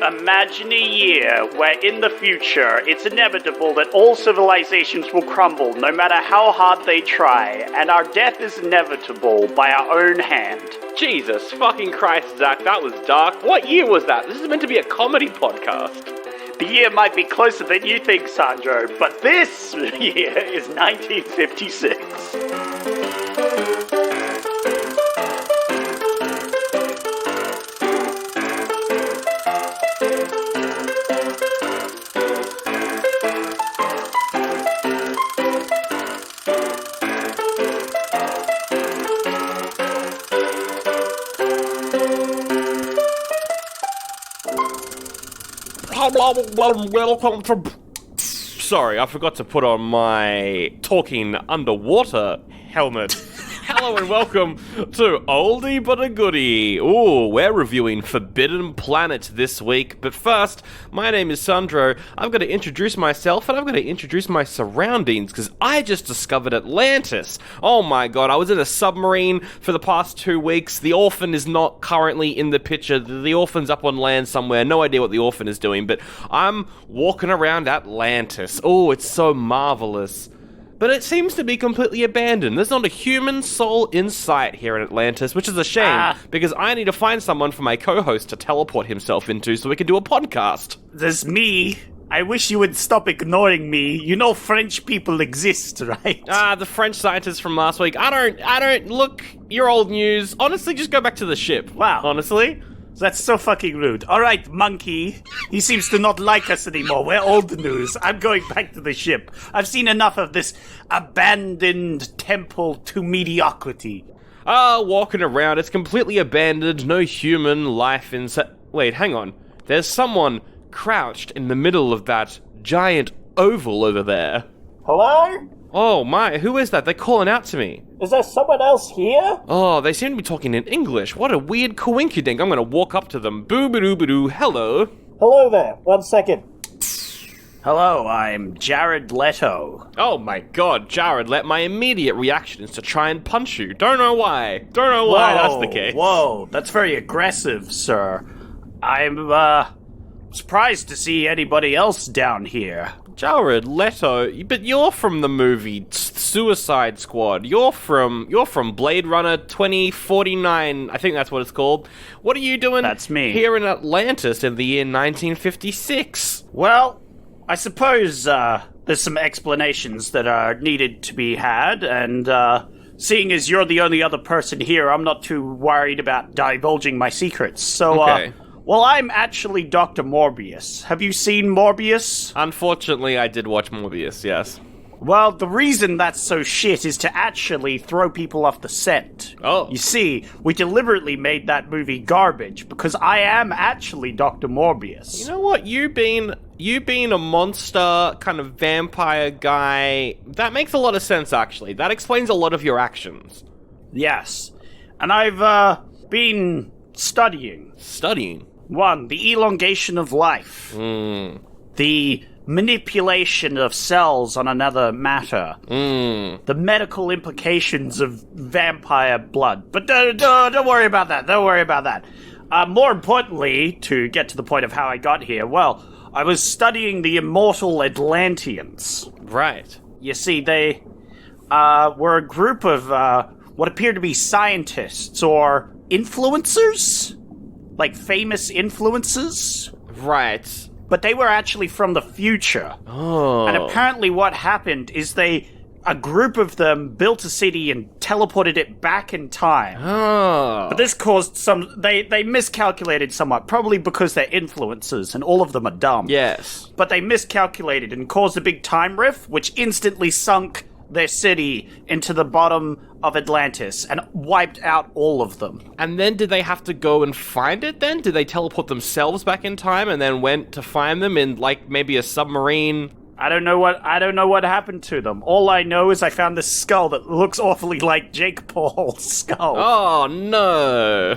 Imagine a year where in the future it's inevitable that all civilizations will crumble no matter how hard they try, and our death is inevitable by our own hand. Jesus fucking Christ, Zach, that was dark. What year was that? This is meant to be a comedy podcast. The year might be closer than you think, Sandro, but this year is 1956. Welcome to... Sorry, I forgot to put on my talking underwater helmet. Hello and welcome to Oldie But a Goodie. Ooh, we're reviewing Forbidden Planet this week. But first, my name is Sandro. I've got to introduce myself and I've got to introduce my surroundings because I just discovered Atlantis. Oh my god, I was in a submarine for the past 2 weeks. The orphan is not currently in the picture. The orphan's up on land somewhere. No idea what the orphan is doing, but I'm walking around Atlantis. Oh, it's so marvelous. But it seems to be completely abandoned. There's not a human soul in sight here in Atlantis, which is a shame, because I need to find someone for my co-host to teleport himself into so we can do a podcast. There's me. I wish you would stop ignoring me. You know French people exist, right? The French scientists from last week. I don't, look, you're old news. Honestly, just go back to the ship. Wow. Honestly. That's so fucking rude. Alright, monkey. He seems to not like us anymore. We're old news. I'm going back to the ship. I've seen enough of this abandoned temple to mediocrity. Walking around. It's completely abandoned. No human life inside. Wait, hang on. There's someone crouched in the middle of that giant oval over there. Hello? Oh my, who is that? They're calling out to me. Is there someone else here? Oh, they seem to be talking in English. What a weird coinkydink. I'm gonna walk up to them. Boo-ba-doo-ba-doo, hello. Hello there. 1 second. Hello, I'm Jared Leto. Oh my god, Jared, my immediate reaction is to try and punch you. Don't know why. Don't know why that's the case. Whoa, that's very aggressive, sir. I'm, surprised to see anybody else down here. Jared Leto, but you're from the movie Suicide Squad. You're from Blade Runner 2049. I think that's what it's called. What are you doing? That's me. Here in Atlantis in the year 1956. Well, I suppose there's some explanations that are needed to be had, and seeing as you're the only other person here, I'm not too worried about divulging my secrets. So, okay. Well, I'm actually Dr. Morbius. Have you seen Morbius? Unfortunately, I did watch Morbius, yes. Well, the reason that's so shit is to actually throw people off the set. Oh. You see, we deliberately made that movie garbage because I am actually Dr. Morbius. You know what? You being a monster kind of vampire guy, that makes a lot of sense, actually. That explains a lot of your actions. Yes. And I've been studying. Studying? 1, the elongation of life. The manipulation of cells on another matter. The medical implications of vampire blood. But don't worry about that. Don't worry about that. More importantly, to get to the point of how I got here, well, I was studying the immortal Atlanteans. Right. You see, they were a group of what appeared to be scientists or influencers? Like famous influencers? Right. But they were actually from the future. Oh. And apparently what happened is a group of them built a city and teleported it back in time. Oh. But this caused they miscalculated somewhat, probably because they're influencers and all of them are dumb. Yes. But they miscalculated and caused a big time rift, which instantly sunk their city into the bottom of Atlantis and wiped out all of them. And then did they have to go and find it then? Did they teleport themselves back in time and then went to find them in, like, maybe a submarine? I don't know what happened to them. All I know is I found this skull that looks awfully like Jake Paul's skull. Oh, no.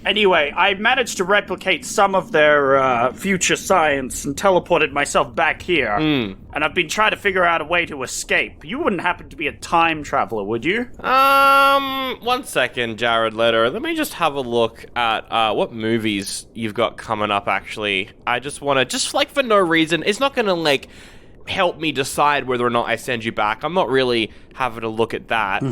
Anyway, I managed to replicate some of their future science and teleported myself back here. And I've been trying to figure out a way to escape. You wouldn't happen to be a time traveler, would you? 1 second, Jared Leto. Let me just have a look at what movies you've got coming up, actually. I just want to, just like for no reason, it's not going to like help me decide whether or not I send you back. I'm not really having a look at that.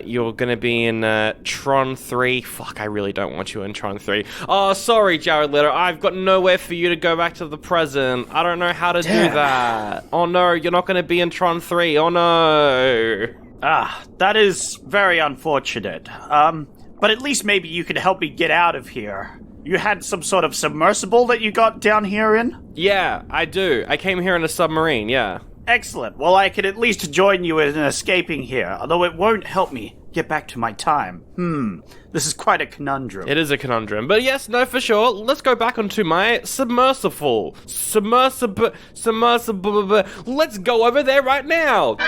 You're gonna be in Tron 3. Fuck, I really don't want you in Tron 3. Oh, sorry, Jared Leto. I've got nowhere for you to go back to the present. I don't know how to do that. Oh no, you're not gonna be in Tron 3. Oh no. That is very unfortunate. But at least maybe you could help me get out of here. You had some sort of submersible that you got down here in? Yeah, I do. I came here in a submarine, yeah. Excellent. Well, I could at least join you in escaping here, although it won't help me get back to my time. This is quite a conundrum. It is a conundrum. But yes, no, for sure. Let's go back onto my submersible. Submersible. Let's go over there right now.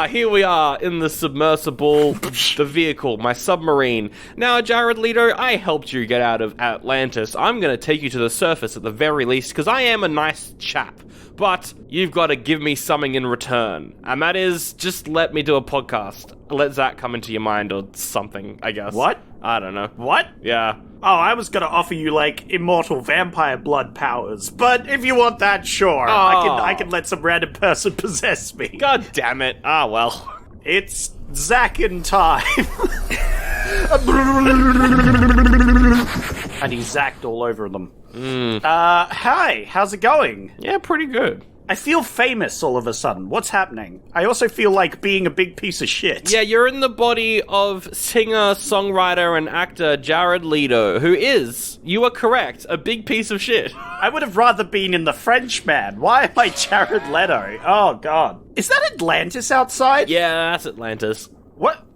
Here we are in the submersible, the vehicle, my submarine. Now, Jared Leto, I helped you get out of Atlantis. I'm going to take you to the surface at the very least, because I am a nice chap. But you've got to give me something in return. And that is, just let me do a podcast. Let Zach come into your mind or something, I guess. What? I don't know. What? Yeah. Oh, I was gonna offer you, like, immortal vampire blood powers. But if you want that, sure. I can let some random person possess me. God damn it. Well. It's Zach in time. And he zacked all over them. Hi, how's it going? Yeah, pretty good. I feel famous all of a sudden. What's happening? I also feel like being a big piece of shit. Yeah, you're in the body of singer, songwriter, and actor Jared Leto, who is, you are correct, a big piece of shit. I would have rather been in The Frenchman. Why am I Jared Leto? Oh, God. Is that Atlantis outside? Yeah, that's Atlantis. What?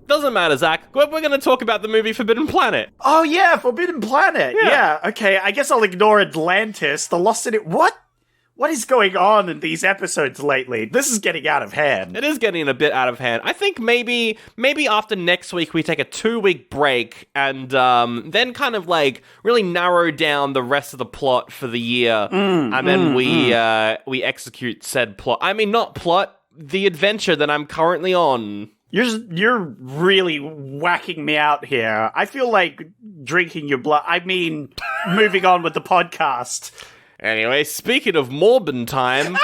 Doesn't matter, Zach. We're going to talk about the movie Forbidden Planet. Oh, yeah, Forbidden Planet. Yeah, okay, I guess I'll ignore Atlantis. The Lost City. What is going on in these episodes lately? This is getting out of hand. It is getting a bit out of hand. I think maybe after next week we take a 2-week break and then kind of like really narrow down the rest of the plot for the year, and then we execute said plot. I mean, not plot, the adventure that I'm currently on. You're really whacking me out here. I feel like drinking your blood. I mean, moving on with the podcast. Anyway, speaking of Morbin time,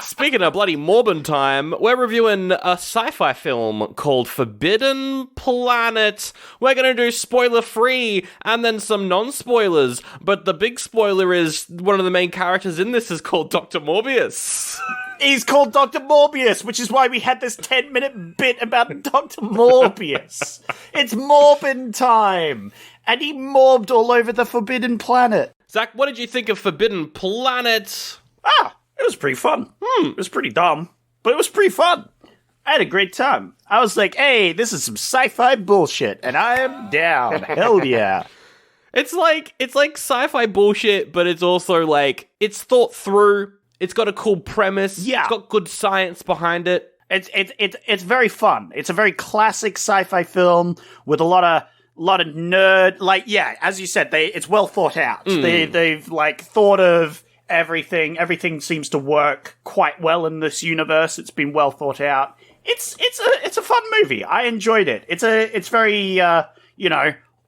speaking of bloody Morbin time, we're reviewing a sci-fi film called Forbidden Planet. We're going to do spoiler-free and then some non-spoilers, but the big spoiler is one of the main characters in this is called Dr. Morbius. He's called Dr. Morbius, which is why we had this 10-minute bit about Dr. Morbius. It's Morbin time, and he morbed all over the Forbidden Planet. Zach, what did you think of Forbidden Planet? It was pretty fun. It was pretty dumb, but it was pretty fun. I had a great time. I was like, hey, this is some sci-fi bullshit, and I am down. Hell yeah. It's like sci-fi bullshit, but it's also like, it's thought through. It's got a cool premise. Yeah. It's got good science behind it. It's very fun. It's a very classic sci-fi film with a lot of nerd, like, yeah, as you said, it's well thought out. They've like thought of everything. Everything seems to work quite well in this universe. It's been well thought out. It's a fun movie. I enjoyed it. It's very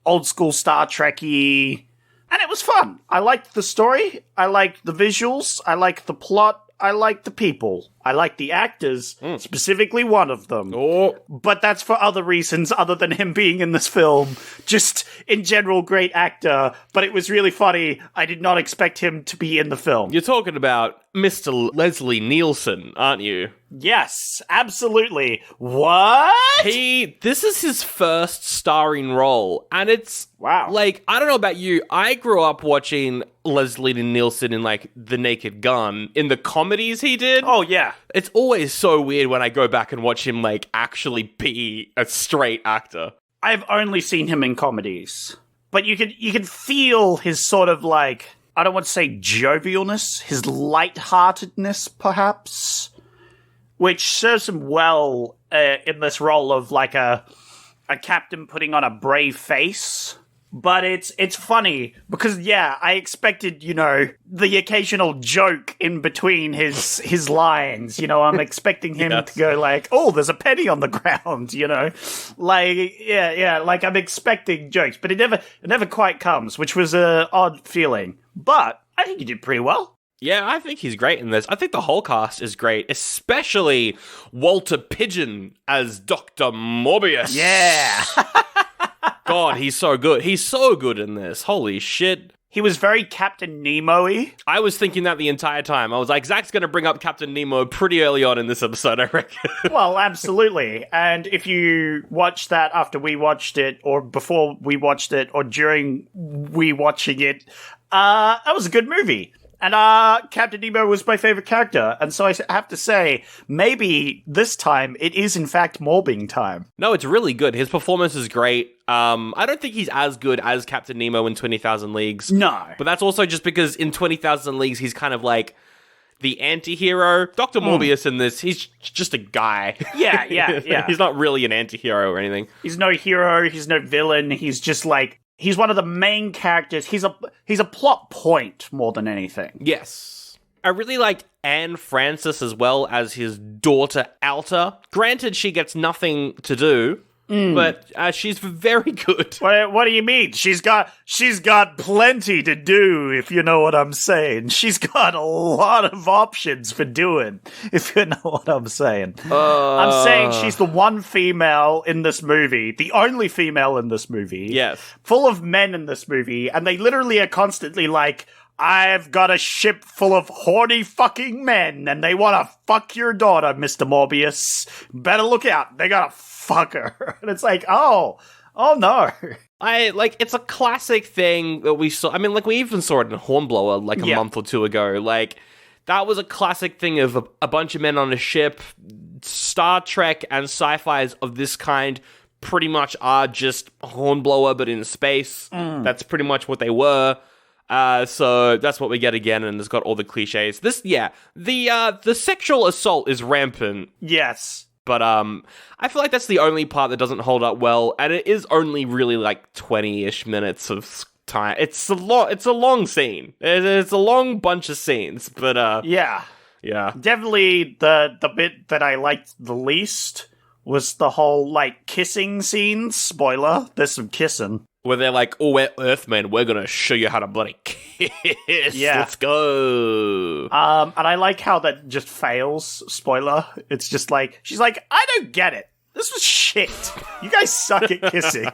old school Star Trek-y, and it was fun. I liked the story. I liked the visuals. I liked the plot. I liked the people. I liked the actors, specifically one of them. But that's for other reasons other than him being in this film. Just, in general, great actor. But it was really funny. I did not expect him to be in the film. You're talking about Mr. Leslie Nielsen, aren't you? Yes, absolutely. What? This is his first starring role, and it's... Wow. Like, I don't know about you, I grew up watching Leslie Nielsen in, like, The Naked Gun, in the comedies he did. Oh, yeah. It's always so weird when I go back and watch him, like, actually be a straight actor. I've only seen him in comedies. But you can feel his sort of, like, I don't want to say jovialness, his lightheartedness, perhaps, which serves him well in this role of, like, a a captain putting on a brave face. But it's funny because, yeah, I expected, the occasional joke in between his lines. I'm expecting him to go like, oh, there's a penny on the ground, Like, yeah, like I'm expecting jokes, but it never quite comes, which was a odd feeling. But I think he did pretty well. Yeah, I think he's great in this. I think the whole cast is great, especially Walter Pidgeon as Dr. Morbius. Yeah. God, he's so good. He's so good in this. Holy shit. He was very Captain Nemo-y. I was thinking that the entire time. I was like, Zach's going to bring up Captain Nemo pretty early on in this episode, I reckon. Well, absolutely. And if you watch that after we watched it, or before we watched it, or during we watching it, that was a good movie. And Captain Nemo was my favorite character. And so I have to say, maybe this time it is in fact morbing time. No, it's really good. His performance is great. I don't think he's as good as Captain Nemo in 20,000 Leagues. No. But that's also just because in 20,000 Leagues, he's kind of like the anti-hero. Dr. Morbius in this, he's just a guy. Yeah. He's not really an anti-hero or anything. He's no hero. He's no villain. He's just like... He's one of the main characters. He's a plot point more than anything. Yes. I really liked Anne Francis as well as his daughter Altair. Granted, she gets nothing to do, but she's very good. What do you mean? She's got plenty to do, if you know what I'm saying. She's got a lot of options for doing, if you know what I'm saying. I'm saying she's the one female in this movie, the only female in this movie. Yes. Full of men in this movie, and they literally are constantly like, I've got a ship full of horny fucking men, and they want to fuck your daughter, Mr. Morbius. Better look out. They gotta fuck her. And it's like, oh no. It's a classic thing that we saw. I mean, like, we even saw it in Hornblower, like, a month or two ago. Like, that was a classic thing of a bunch of men on a ship. Star Trek and sci-fis of this kind pretty much are just Hornblower, but in space. That's pretty much what they were. So that's what we get again, and it's got all the cliches. The sexual assault is rampant. Yes. But I feel like that's the only part that doesn't hold up well, and it is only really like 20-ish minutes of time. It's a long scene. It's a long bunch of scenes, but yeah. Definitely the bit that I liked the least was the whole like kissing scene. Spoiler, there's some kissing. Where they're like, oh, we're Earthmen, we're gonna show you how to bloody kiss. Yeah. Let's go. And I like how that just fails. Spoiler. It's just like, she's like, I don't get it. This was shit. You guys suck at kissing.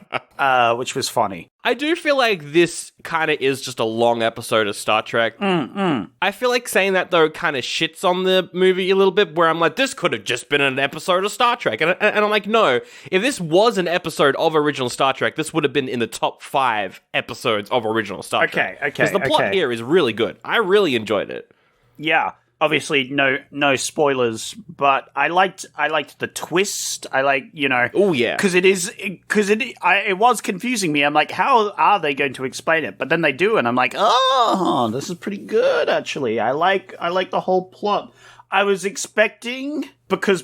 Which was funny. I do feel like this kind of is just a long episode of Star Trek. I feel like saying that, though, kind of shits on the movie a little bit, where I'm like, this could have just been an episode of Star Trek. And I'm like, no, if this was an episode of original Star Trek, this would have been in the top 5 episodes of original Star Trek. Okay. Because the plot here is really good. I really enjoyed it. Yeah. Obviously, no spoilers, but I liked the twist. I like, Oh yeah, because it was confusing me. I'm like, how are they going to explain it? But then they do, and I'm like, oh, this is pretty good actually. I like the whole plot. I was expecting,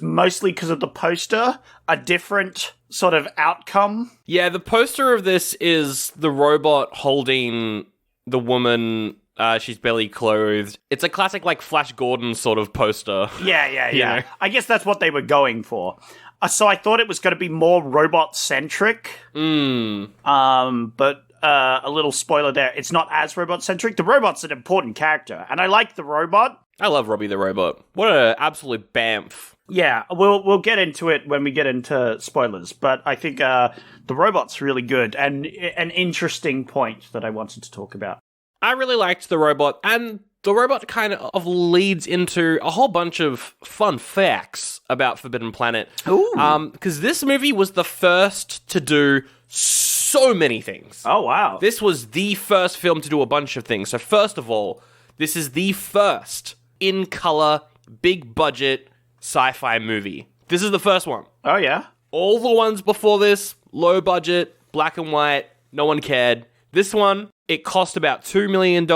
mostly because of the poster, a different sort of outcome. Yeah, the poster of this is the robot holding the woman. She's barely clothed. It's a classic, like, Flash Gordon sort of poster. Yeah. You know? I guess that's what they were going for. So I thought it was going to be more robot-centric. But a little spoiler there. It's not as robot-centric. The robot's an important character, and I like the robot. I love Robby the Robot. What an absolute bamf. Yeah, we'll get into it when we get into spoilers, but I think the robot's really good, and an interesting point that I wanted to talk about. I really liked the robot, and the robot kind of leads into a whole bunch of fun facts about Forbidden Planet. Ooh. Because this movie was the first to do so many things. Oh, wow. This was the first film to do a bunch of things. So first of all, this is the first in-color, big-budget sci-fi movie. This is the first one. Oh, yeah? All the ones before this, low budget, black and white, no one cared. This one, it cost about $2 million.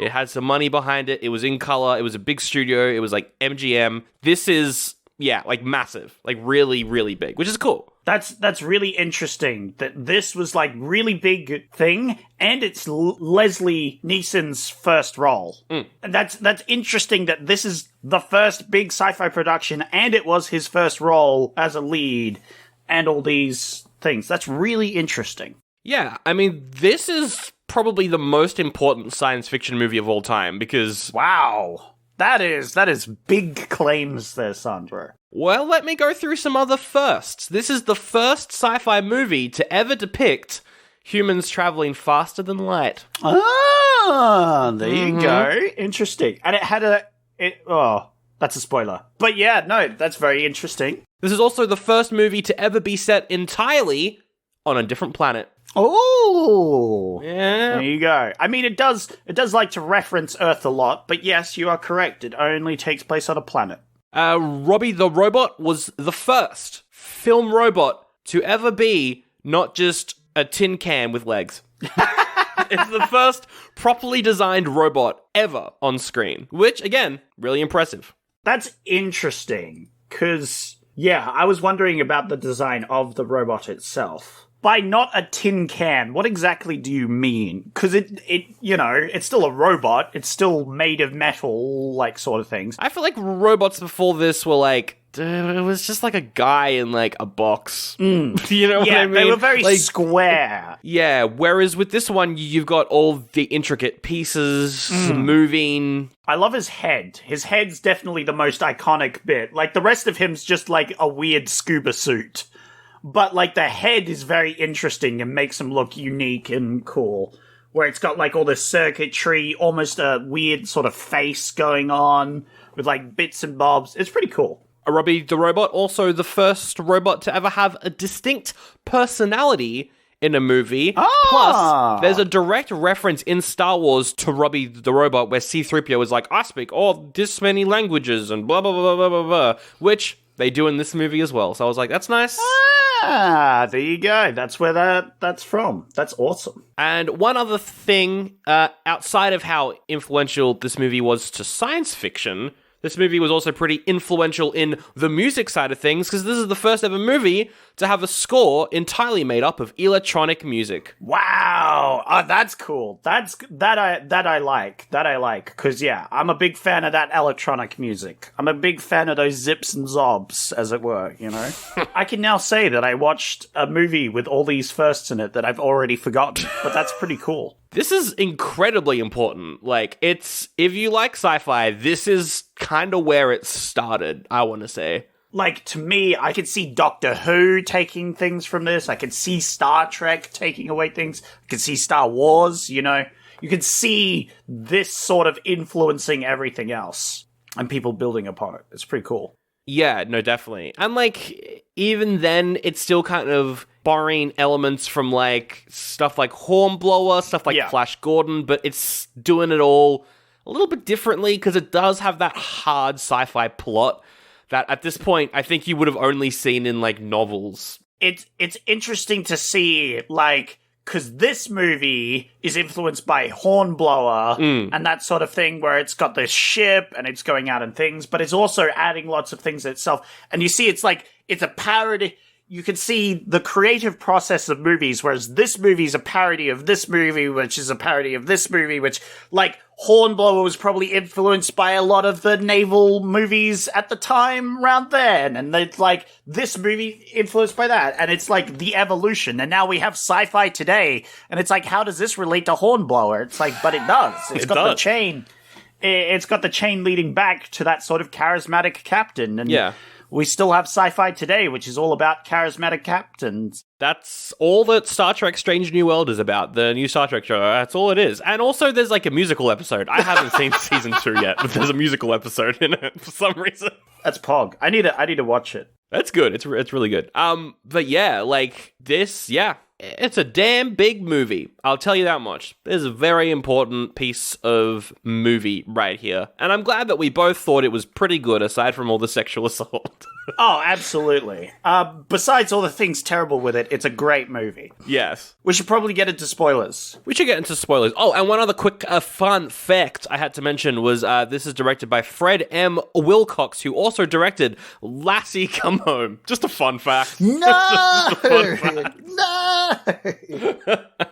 It had some money behind it. It was in color. It was a big studio. It was like MGM. This is, like massive. Like really, really big, which is cool. That's really interesting that this was like really big thing, and it's Leslie Nielsen's first role. And that's interesting that this is the first big sci-fi production, and it was his first role as a lead, and all these things. That's really interesting. Yeah, I mean, this is probably the most important science fiction movie of all time, because... Wow. That is big claims there, Sandro. Well, let me go through some other firsts. This is the first sci-fi movie to ever depict humans traveling faster than light. Ah, there you go. Interesting. And it had that's a spoiler. But yeah, no, that's very interesting. This is also the first movie to ever be set entirely on a different planet. Oh, Yeah. there you go. I mean, it does like to reference Earth a lot, but yes, you are correct. It only takes place on a planet. Robby the Robot was the first film robot to ever be not just a tin can with legs. It's the first properly designed robot ever on screen, which, again, really impressive. That's interesting, because, yeah, I was wondering about the design of the robot itself. By not a tin can, what exactly do you mean? Because it's still a robot. It's still made of metal, like, sort of things. I feel like robots before this were like, it was just like a guy in like a box. You know what I mean? They were very square. Yeah, whereas with this one, you've got all the intricate pieces moving. I love his head. His head's definitely the most iconic bit. Like, the rest of him's just like a weird scuba suit. But, like, the head is very interesting and makes him look unique and cool. Where it's got, like, all this circuitry, almost a weird sort of face going on with, like, bits and bobs. It's pretty cool. Robby the Robot, also the first robot to ever have a distinct personality in a movie. Plus, there's a direct reference in Star Wars to Robby the Robot where C-3PO is like, I speak all this many languages and blah, blah, blah, blah, blah, blah, which they do in this movie as well. So I was like, that's nice. There you go. That's where that's from. That's awesome. And one other thing, outside of how influential this movie was to science fiction, this movie was also pretty influential in the music side of things, because this is the first ever movie to have a score entirely made up of electronic music. Wow. Oh, that's cool. That I like. Because, yeah, I'm a big fan of that electronic music. I'm a big fan of those zips and zobs, as it were, you know? I can now say that I watched a movie with all these firsts in it that I've already forgotten, but that's pretty cool. This is incredibly important. Like, if you like sci-fi, this is kind of where it started, I want to say. Like, to me, I could see Doctor Who taking things from this. I could see Star Trek taking away things. I could see Star Wars, you know. You could see this sort of influencing everything else and people building upon it. It's pretty cool. Yeah, no, definitely. And, like, even then, it's still kind of borrowing elements from, like, stuff like Hornblower, stuff like Flash Gordon, but it's doing it all a little bit differently, because it does have that hard sci-fi plot that, at this point, I think you would have only seen in, like, novels. It's interesting to see, like, because this movie is influenced by Hornblower and that sort of thing, where it's got this ship and it's going out and things, but it's also adding lots of things itself. And you see, it's like, it's a parody. You can see the creative process of movies, whereas this movie is a parody of this movie, which is a parody of this movie, which, like, Hornblower was probably influenced by a lot of the naval movies at the time around then. And it's like, this movie influenced by that. And it's like the evolution. And now we have sci-fi today. And it's like, how does this relate to Hornblower? It's like, but it does. It's got the chain. It's got the chain leading back to that sort of charismatic captain. And yeah. We still have sci-fi today, which is all about charismatic captains. That's all that Star Trek Strange New World is about, the new Star Trek show. That's all it is. And also, there's like a musical episode. I haven't seen season 2 yet, but there's a musical episode in it for some reason. That's Pog. I need to watch it. That's good. It's really good. But yeah, like this, yeah, it's a damn big movie. I'll tell you that much. There's a very important piece of movie right here. And I'm glad that we both thought it was pretty good, aside from all the sexual assault. Oh, absolutely. Besides all the things terrible with it, it's a great movie. Yes. We should probably get into spoilers. We should get into spoilers. Oh, and one other quick fun fact I had to mention was this is directed by Fred M. Wilcox, who also directed Lassie Come Home. Just a fun fact. No! Fun fact. No!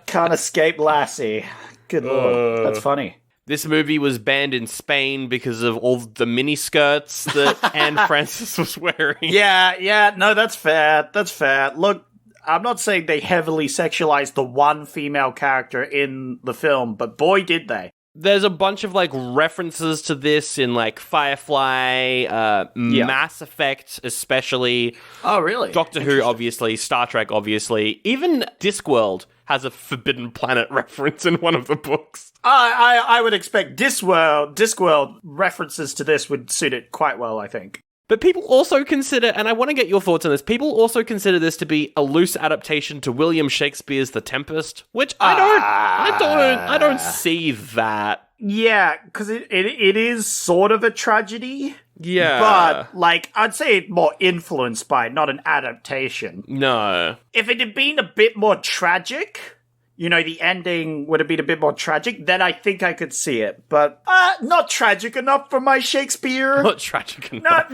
Can't escape Lassie. Good lord. That's funny. This movie was banned in Spain because of all the miniskirts that Anne Francis was wearing. Yeah, no, that's fair. That's fair. Look, I'm not saying they heavily sexualized the one female character in the film, but boy, did they. There's a bunch of, like, references to this in, like, Firefly, Mass Effect, especially. Oh, really? Doctor Who, obviously. Star Trek, obviously. Even Discworld has a Forbidden Planet reference in one of the books. I would expect Discworld references to this would suit it quite well, I think. But people also consider, and I want to get your thoughts on this, people also consider this to be a loose adaptation to William Shakespeare's The Tempest, which I don't see that. Yeah, because it is sort of a tragedy. Yeah. But, like, I'd say it's more influenced by it, not an adaptation. No. If it had been a bit more tragic, you know, the ending would have been a bit more tragic, then I think I could see it. But, not tragic enough for my Shakespeare. Not tragic enough.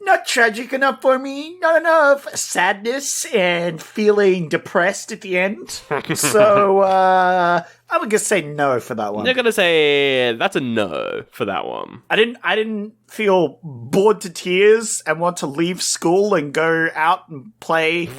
Not tragic enough for me. Not enough sadness and feeling depressed at the end. So, I'm gonna say no for that one. You're gonna say that's a no for that one. I didn't feel bored to tears and want to leave school and go out and play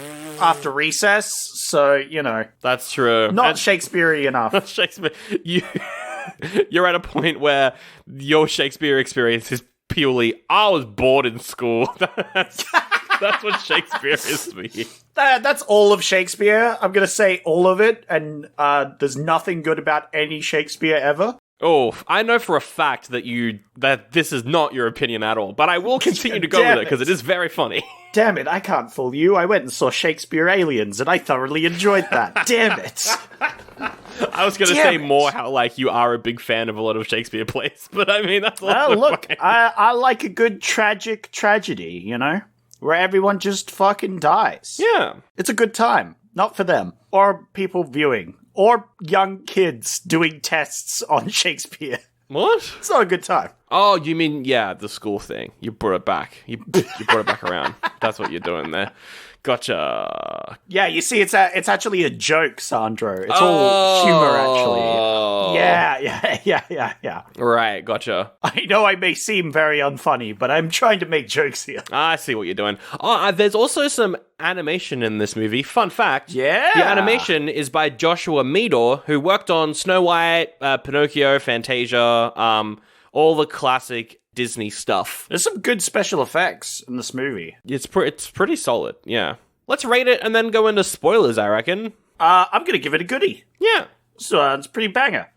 after recess. So, you know. That's true. Not Shakespeare-y enough. Shakespeare, you're at a point where your Shakespeare experience is purely, I was bored in school. That's what Shakespeare is to me. That's all of Shakespeare. I'm going to say all of it, and there's nothing good about any Shakespeare ever. Oh, I know for a fact that this is not your opinion at all, but I will continue to go with it because it is very funny. Damn it, I can't fool you. I went and saw Shakespeare Aliens, and I thoroughly enjoyed that. Damn it. I was going to say more how, like, you are a big fan of a lot of Shakespeare plays, but I mean, that's all. Look, I like a good tragic tragedy, you know? Where everyone just fucking dies. Yeah. It's a good time. Not for them. Or people viewing. Or young kids doing tests on Shakespeare. What? It's not a good time. Oh, you mean, yeah, the school thing. You brought it back. You brought it back around. That's what you're doing there. Gotcha. Yeah, you see, it's actually a joke, Sandro. It's all humor, actually. Yeah. Right, gotcha. I know I may seem very unfunny, but I'm trying to make jokes here. I see what you're doing. Oh, there's also some animation in this movie. Fun fact. Yeah. The animation is by Joshua Meador, who worked on Snow White, Pinocchio, Fantasia, all the classic Disney stuff. There's some good special effects in this movie. It's pretty solid, yeah. Let's rate it and then go into spoilers, I reckon. I'm gonna give it a goodie. Yeah. So it's pretty banger.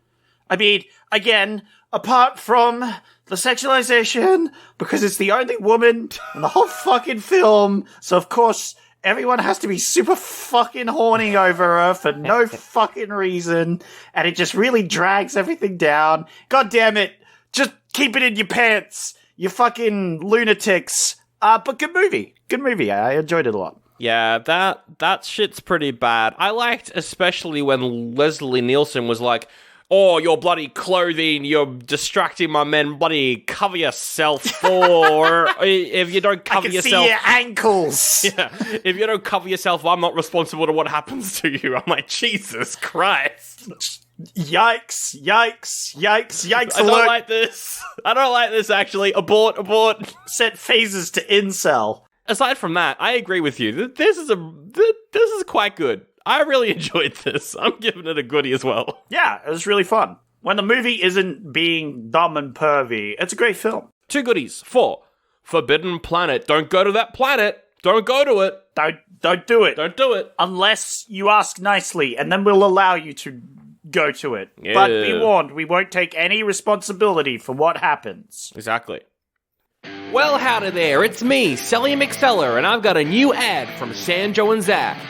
I mean, again, apart from the sexualization, because it's the only woman in the whole fucking film, so of course everyone has to be super fucking horny over her for no fucking reason, and it just really drags everything down. God damn it. Just keep it in your pants, you fucking lunatics. But good movie. Good movie. I enjoyed it a lot. Yeah, that shit's pretty bad. I liked especially when Leslie Nielsen was like, oh, your bloody clothing, you're distracting my men, bloody cover yourself, or if you don't cover yourself... I can see your ankles! Yeah, if you don't cover yourself, I'm not responsible to what happens to you. I'm like, Jesus Christ. Yikes, alert. I don't like this, actually. Abort. Set phases to incel. Aside from that, I agree with you. This is quite good. I really enjoyed this. I'm giving it a goodie as well. Yeah, it was really fun. When the movie isn't being dumb and pervy, it's a great film. 2 goodies. 4, Forbidden Planet. Don't go to that planet. Don't go to it. Don't do it. Don't do it. Unless you ask nicely, and then we'll allow you to go to it. Yeah. But be warned, we won't take any responsibility for what happens. Exactly. Well, howdy there. It's me, Sally McSteller, and I've got a new ad from Sanjo and Zach.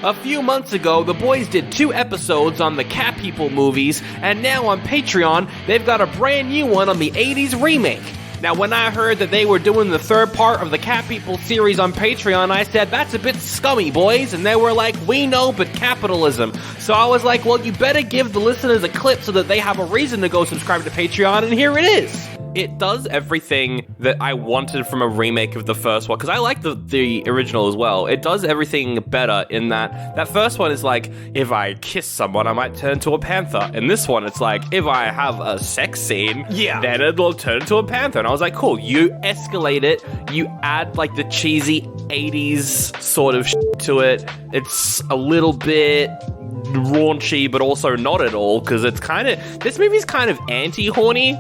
A few months ago, the boys did 2 episodes on the Cat People movies, and now on Patreon, they've got a brand new one on the 80s remake. Now, when I heard that they were doing the 3rd part of the Cat People series on Patreon, I said, that's a bit scummy, boys. And they were like, we know, but capitalism. So I was like, well, you better give the listeners a clip so that they have a reason to go subscribe to Patreon, and here it is. It does everything that I wanted from a remake of the first one, because I like the original as well. It does everything better in that first one is like, if I kiss someone, I might turn into a panther. In this one, it's like, if I have a sex scene, then it'll turn into a panther. And I was like, cool, you escalate it, you add like the cheesy 80s sort of shit to it. It's a little bit raunchy, but also not at all, because it's this movie's kind of anti-horny.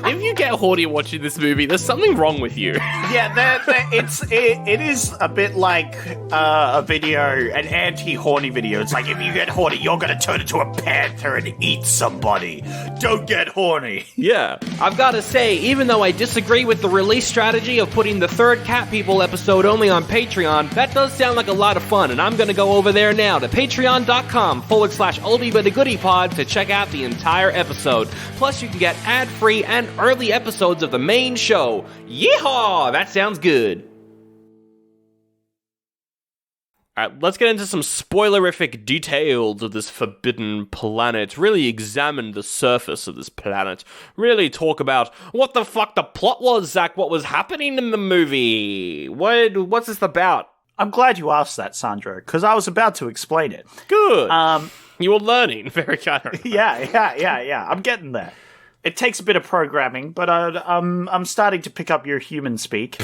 If you get horny watching this movie, there's something wrong with you. Yeah, it is a bit like a video, an anti-horny video. It's like, if you get horny, you're gonna turn into a panther and eat somebody. Don't get horny. Yeah. I've got to say, even though I disagree with the release strategy of putting the 3rd Cat People episode only on Patreon, that does sound like a lot of fun, and I'm gonna go over there now to patreon.com/oldie but a goodie pod to check out the entire episode. Plus, you can get ad-free and early episodes of the main show. Yeehaw! That sounds good. Alright, let's get into some spoilerific details of this forbidden planet. Really examine the surface of this planet. Really talk about what the fuck the plot was, Zach. What was happening in the movie? What's this about? I'm glad you asked that, Sandro, because I was about to explain it. Good. You were learning very kind of. Yeah. I'm getting there. It takes a bit of programming, but I'm starting to pick up your human speak.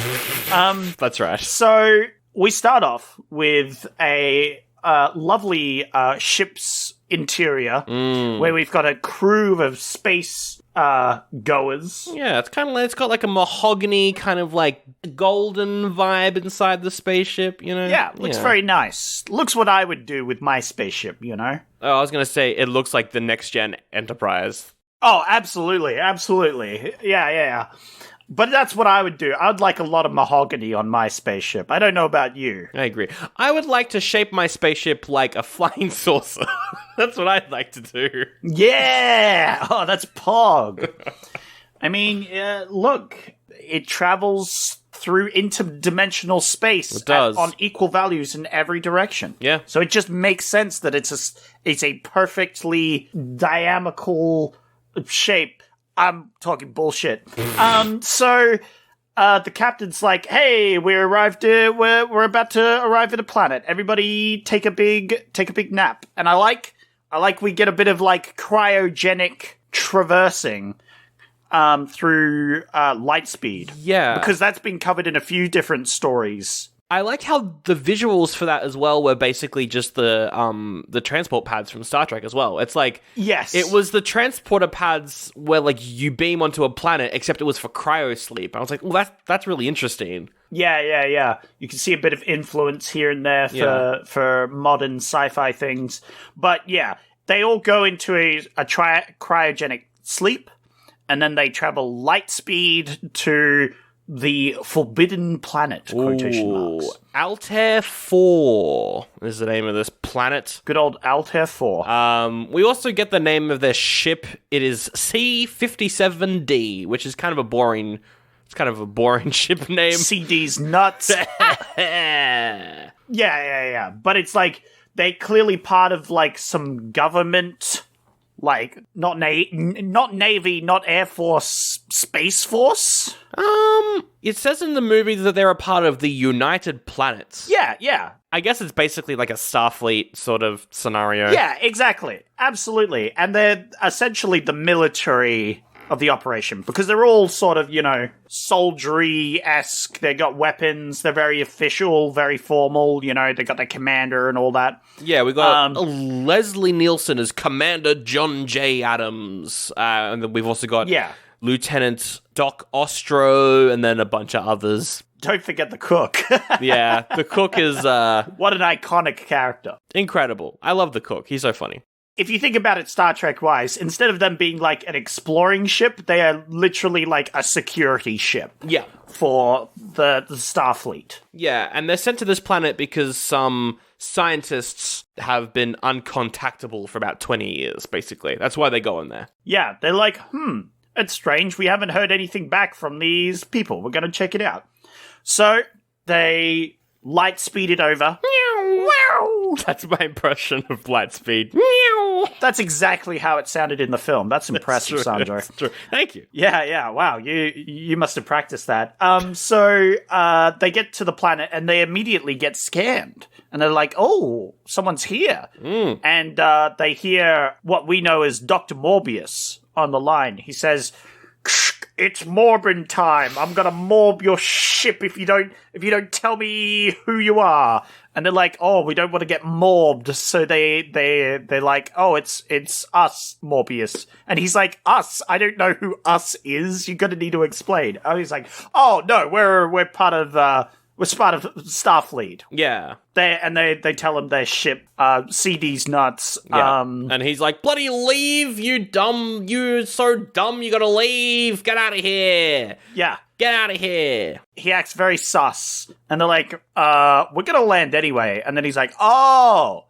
That's right. So we start off with a lovely ship's interior where we've got a crew of space goers. Yeah, it's got like a mahogany kind of like golden vibe inside the spaceship, you know? Yeah, looks very nice. Looks what I would do with my spaceship, you know? Oh, I was going to say, it looks like the next-gen Enterprise. Oh, absolutely. Yeah. But that's what I would do. I'd like a lot of mahogany on my spaceship. I don't know about you. I agree. I would like to shape my spaceship like a flying saucer. That's what I'd like to do. Yeah! Oh, that's Pog. I mean, look, it travels through interdimensional space. It does. On equal values in every direction. Yeah. So it just makes sense that it's a perfectly diametrical shape. I'm talking bullshit. So the captain's like, "Hey, we're about to arrive at a planet. Everybody take a big nap." And I like we get a bit of like cryogenic traversing through light speed. Yeah. Because that's been covered in a few different stories. I like how the visuals for that as well were basically just the transport pads from Star Trek as well. It's like, yes, it was the transporter pads where like you beam onto a planet, except it was for cryo sleep. I was like, well, that's really interesting. Yeah. You can see a bit of influence here and there for modern sci-fi things, but yeah, they all go into a cryogenic sleep, and then they travel light speed to the Forbidden Planet, quotation marks. Altair 4 is the name of this planet. Good old Altair 4. We also get the name of their ship. It is C-57D, which is kind of a boring ship name. CD's nuts. Yeah. But it's like, they clearly part of like some government, like not Navy, not Air Force, Space Force. It says in the movie that they're a part of the United Planets. Yeah. I guess it's basically like a Starfleet sort of scenario. Yeah, exactly. Absolutely. And they're essentially the military of the operation, because they're all sort of, soldiery-esque. They got weapons. They're very official, very formal. They got their commander and all that. Yeah, we got Leslie Nielsen as Commander John J. Adams. And then we've also got Lieutenant Doc Ostro, and then a bunch of others. Don't forget the cook. Yeah, the cook is... what an iconic character. Incredible. I love the cook. He's so funny. if you think about it Star Trek-wise, instead of them being like an exploring ship, they are literally like a security ship. Yeah. For the Starfleet. Yeah, and they're sent to this planet because some scientists have been uncontactable for about 20 years, basically. That's why they go in there. Yeah, they're like, it's strange. We haven't heard anything back from these people. We're going to check it out. So they light speed it over. That's my impression of Lightspeed. That's exactly how it sounded in the film. That's impressive, Sandro. That's true. Thank you. Yeah. Wow, you must have practiced that. So they get to the planet and they immediately get scanned. And they're like, oh, someone's here. And they hear what we know as Dr. Morbius on the line. He says, it's Morbin time. I'm gonna morb your ship if you don't tell me who you are. And they're like, oh, we don't want to get morbed. So they're like, oh, it's us, Morbius. And he's like, us? I don't know who us is. You're gonna need to explain. Oh, he's like, oh no, we're part of Starfleet. Yeah. They tell him their ship, CD's nuts. Yeah. And he's like, bloody leave, you dumb, you're so dumb, you gotta leave, get out of here. Yeah. Get out of here. He acts very sus. And they're like, we're gonna land anyway. And then he's like, oh,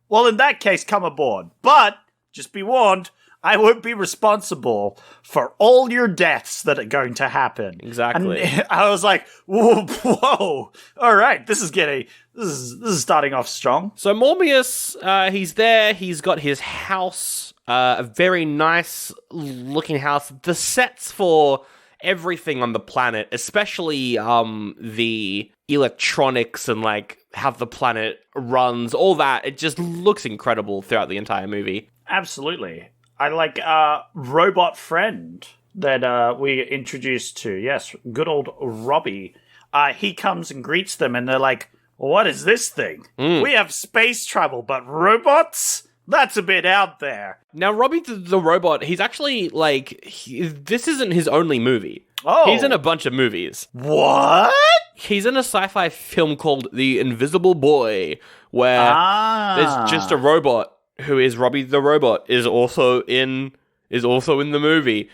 well, in that case, come aboard. But, just be warned, I won't be responsible for all your deaths that are going to happen. Exactly. And I was like, whoa, all right, this is starting off strong. So Morbius, he's there, he's got his house, a very nice looking house. The sets for everything on the planet, especially the electronics and like how the planet runs, all that, it just looks incredible throughout the entire movie. Absolutely. I like robot friend that we introduced to. Yes, good old Robby. He comes and greets them, and they're like, what is this thing? We have space travel, but robots? That's a bit out there. Now, Robby the Robot, he's actually, like, this isn't his only movie. Oh. He's in a bunch of movies. What? He's in a sci-fi film called The Invisible Boy, where there's just a robot who is Robby the Robot, is also in the movie.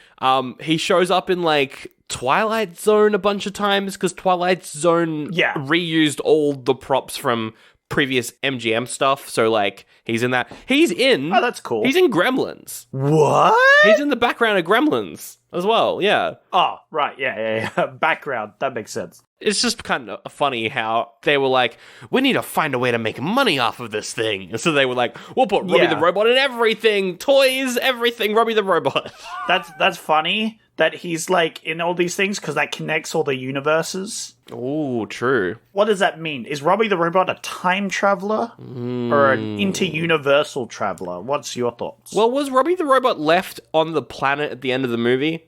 He shows up in, like, Twilight Zone a bunch of times, because Twilight Zone reused all the props from previous MGM stuff, so, like, he's in that. He's in... Oh, that's cool. He's in Gremlins. What? He's in the background of Gremlins as well, yeah. Oh, right, yeah. Background, that makes sense. It's just kind of funny how they were like, we need to find a way to make money off of this thing. And so they were like, we'll put Robby the Robot in everything. Toys, everything, Robby the Robot. That's funny that he's like in all these things because that connects all the universes. Oh, true. What does that mean? Is Robby the Robot a time traveler or an inter-universal traveler? What's your thoughts? Well, was Robby the Robot left on the planet at the end of the movie?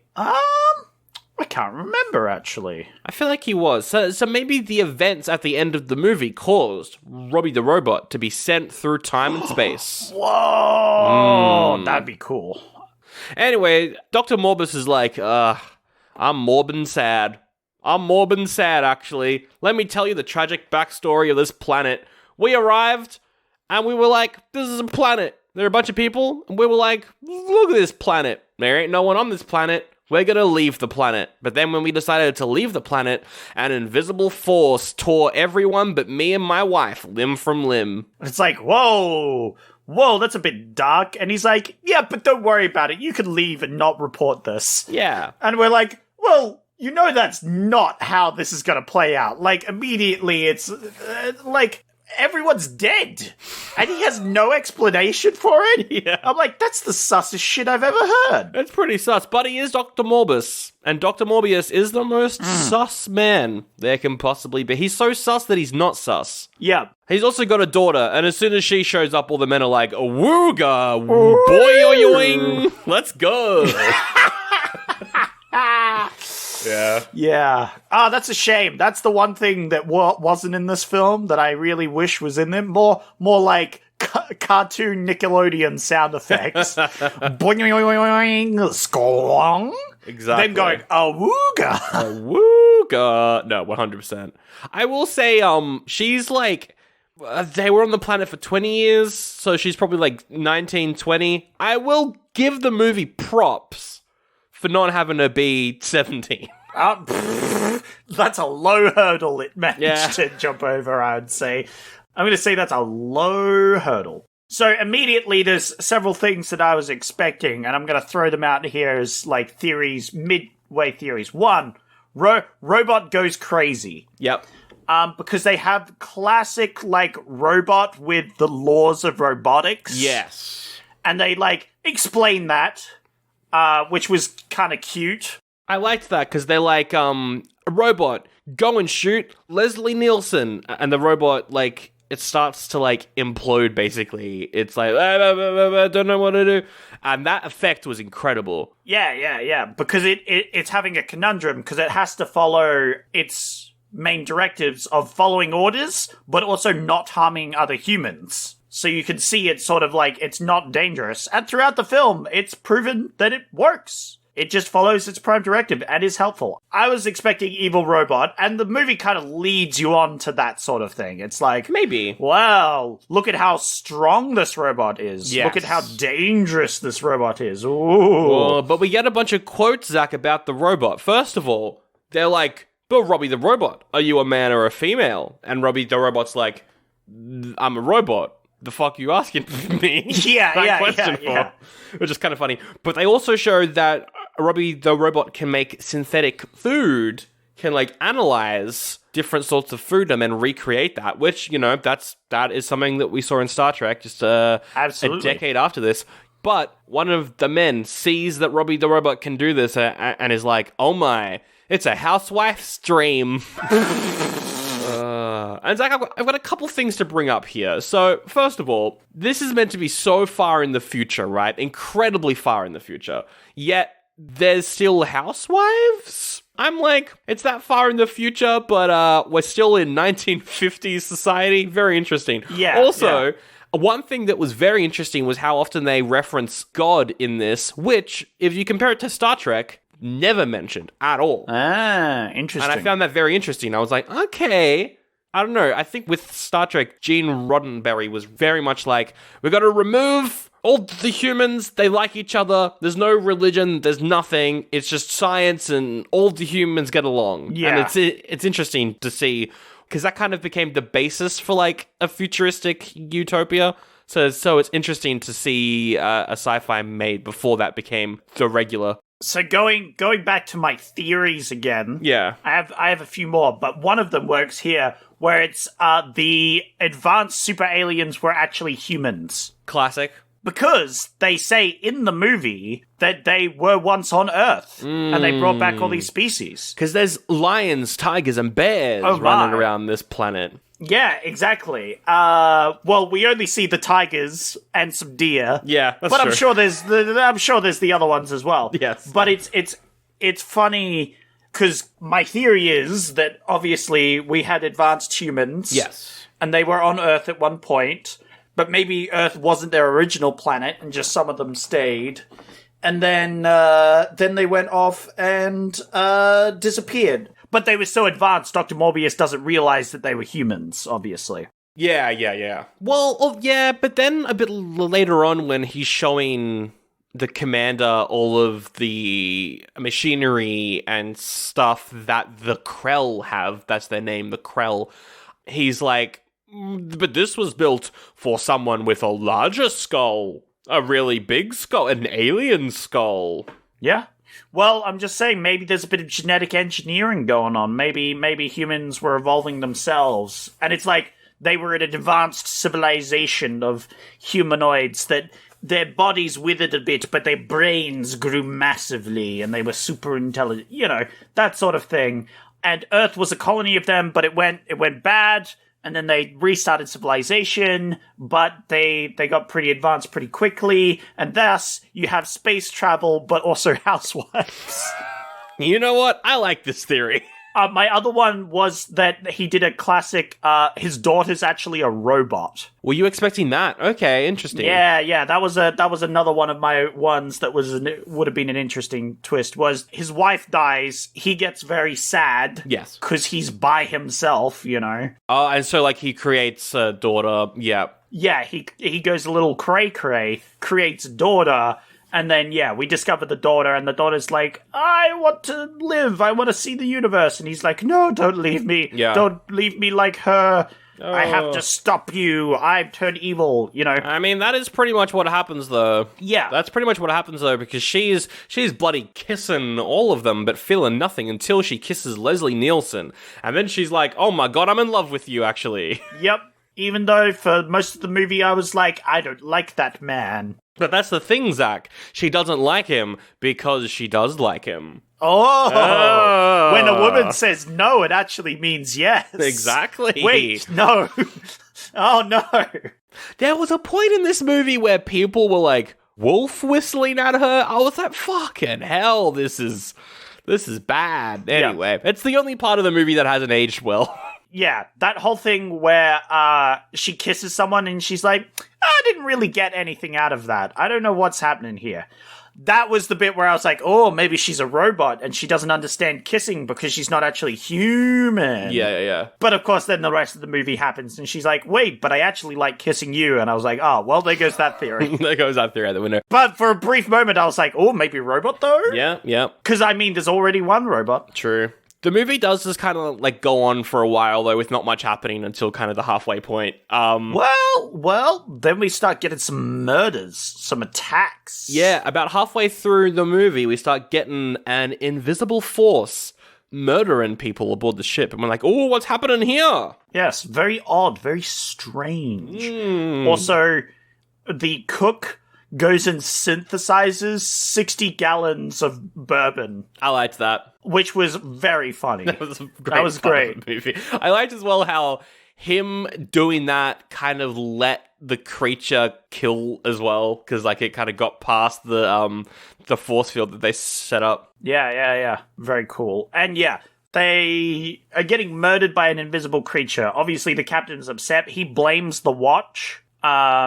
I can't remember, actually. I feel like he was. So maybe the events at the end of the movie caused Robby the Robot to be sent through time and space. Whoa! That'd be cool. Anyway, Dr. Morbius is like, I'm morbin sad. I'm morbin sad, actually. Let me tell you the tragic backstory of this planet. We arrived, and we were like, this is a planet. There are a bunch of people, and we were like, look at this planet. There ain't no one on this planet. We're gonna leave the planet. But then when we decided to leave the planet, an invisible force tore everyone but me and my wife limb from limb. It's like, whoa, that's a bit dark. And he's like, yeah, but don't worry about it. You can leave and not report this. Yeah. And we're like, well, you know that's not how this is gonna play out. Like, immediately it's, like... everyone's dead, and he has no explanation for it. Yeah. I'm like, that's the sussest shit I've ever heard. It's pretty sus, but he is Dr. Morbius, and Dr. Morbius is the most sus man there can possibly be. He's so sus that he's not sus. Yeah. He's also got a daughter, and as soon as she shows up, all the men are like, "Wooga, boing, let's go." Yeah. That's a shame. That's the one thing that wasn't in this film that I really wish was in them. More like cartoon Nickelodeon sound effects. Boing, boing, boing, boing, skolong. Exactly. Them going, awooga. Awooga. No, 100%. I will say, she's like... they were on the planet for 20 years, so she's probably like 19, 20. I will give the movie props for not having her be 17. That's a low hurdle it managed to jump over, I would say. I'm going to say that's a low hurdle. So immediately there's several things that I was expecting, and I'm going to throw them out here as like theories, midway theories. One, robot goes crazy. Yep. Because they have classic, like, robot with the laws of robotics. Yes. And they, like, explain that, which was kind of cute. I liked that because they're like, a robot, go and shoot Leslie Nielsen. And the robot, like, it starts to, like, implode, basically. It's like, I don't know what to do. And that effect was incredible. Yeah. Because it's having a conundrum, because it has to follow its main directives of following orders, but also not harming other humans. So you can see it's sort of like, it's not dangerous. And throughout the film, it's proven that it works. It just follows its prime directive and is helpful. I was expecting evil robot, and the movie kind of leads you on to that sort of thing. It's like, maybe. Wow, look at how strong this robot is. Yes. Look at how dangerous this robot is. Ooh. Oh, but we get a bunch of quotes, Zach, about the robot. First of all, they're like, but Robby the Robot, are you a man or a female? And Robby the Robot's like, I'm a robot. The fuck you asking me? Yeah. Which is kind of funny. But they also show that Robby the Robot can make synthetic food, can like analyze different sorts of food and then recreate that, which, you know, that is something that we saw in Star Trek just a decade after this. But one of the men sees that Robby the Robot can do this and is like, oh my, it's a housewife's dream. And Zach, I've got a couple things to bring up here. So, first of all, this is meant to be so far in the future, right? Incredibly far in the future. Yet, there's still housewives? I'm like, it's that far in the future, but we're still in 1950s society. Very interesting. Yeah. Also, one thing that was very interesting was how often they reference God in this, which, if you compare it to Star Trek, never mentioned at all. Interesting. And I found that very interesting. I was like, okay, I don't know. I think with Star Trek, Gene Roddenberry was very much like, we got to remove all the humans. They like each other. There's no religion. There's nothing. It's just science, and all the humans get along. Yeah. And it's interesting to see, because that kind of became the basis for like a futuristic utopia. So it's interesting to see a sci-fi made before that became the regular. So going back to my theories again. Yeah. I have a few more, but one of them works here, where it's the advanced super aliens were actually humans. Classic. Because they say in the movie that they were once on Earth, and they brought back all these species. Because there's lions, tigers, and bears running around this planet. Yeah, exactly. Well, we only see the tigers and some deer. Yeah, that's but true. I'm sure there's the other ones as well. Yes. But it's funny because my theory is that obviously we had advanced humans. Yes. And they were on Earth at one point, but maybe Earth wasn't their original planet, and just some of them stayed. And then they went off and disappeared. But they were so advanced, Dr. Morbius doesn't realize that they were humans, obviously. Yeah. Well, yeah, but then a bit later on when he's showing the commander all of the machinery and stuff that the Krell have, that's their name, the Krell, he's like, but this was built for someone with a larger skull, a really big skull, an alien skull. Yeah. Well, I'm just saying, maybe there's a bit of genetic engineering going on. Maybe humans were evolving themselves. And it's like they were an advanced civilization of humanoids that their bodies withered a bit, but their brains grew massively and they were super intelligent. You know, that sort of thing. And Earth was a colony of them, but it went bad. And then they restarted civilization, but they got pretty advanced pretty quickly, and thus you have space travel, but also housewives. You know what? I like this theory. My other one was that he did a classic, his daughter's actually a robot. Were you expecting that? Okay, interesting. Yeah, that was another one of my ones that would have been an interesting twist, was his wife dies, he gets very sad. Yes. Because he's by himself, you know. Oh, and so, like, he creates a daughter, yeah. Yeah, he goes a little cray-cray, creates a daughter, and then, yeah, we discover the daughter, and the daughter's like, I want to live, I want to see the universe. And he's like, no, don't leave me. Yeah. Don't leave me like her. I have to stop you. I've turned evil, you know. I mean, that is pretty much what happens, though. Yeah. That's pretty much what happens, though, because she's bloody kissing all of them, but feeling nothing until she kisses Leslie Nielsen. And then she's like, oh my god, I'm in love with you, actually. Yep. Even though for most of the movie I was like, I don't like that man. But that's the thing, Zach. She doesn't like him because she does like him. Oh. When a woman says no, it actually means yes. Exactly. Wait, no. Oh, no. There was a point in this movie where people were like, wolf whistling at her. I was like, fucking hell, this is bad. Anyway, It's the only part of the movie that hasn't aged well. Yeah, that whole thing where she kisses someone and she's like, I didn't really get anything out of that. I don't know what's happening here. That was the bit where I was like, oh, maybe she's a robot and she doesn't understand kissing because she's not actually human. Yeah. But of course, then the rest of the movie happens and she's like, wait, but I actually like kissing you. And I was like, oh, well, there goes that theory. There goes that theory out the window. But for a brief moment, I was like, oh, maybe robot though? Yeah. Because, I mean, there's already one robot. True. The movie does just kind of, like, go on for a while, though, with not much happening until kind of the halfway point. Well, then we start getting some murders, some attacks. Yeah, about halfway through the movie, we start getting an invisible force murdering people aboard the ship. And we're like, oh, what's happening here? Yes, very odd, very strange. Also, the cook goes and synthesizes 60 gallons of bourbon. I liked that. Which was very funny. That was a great That was part great. of the movie. I liked as well how him doing that kind of let the creature kill as well, because like it kind of got past the force field that they set up. Yeah. Very cool. And yeah, they are getting murdered by an invisible creature. Obviously, the captain's upset. He blames the watch.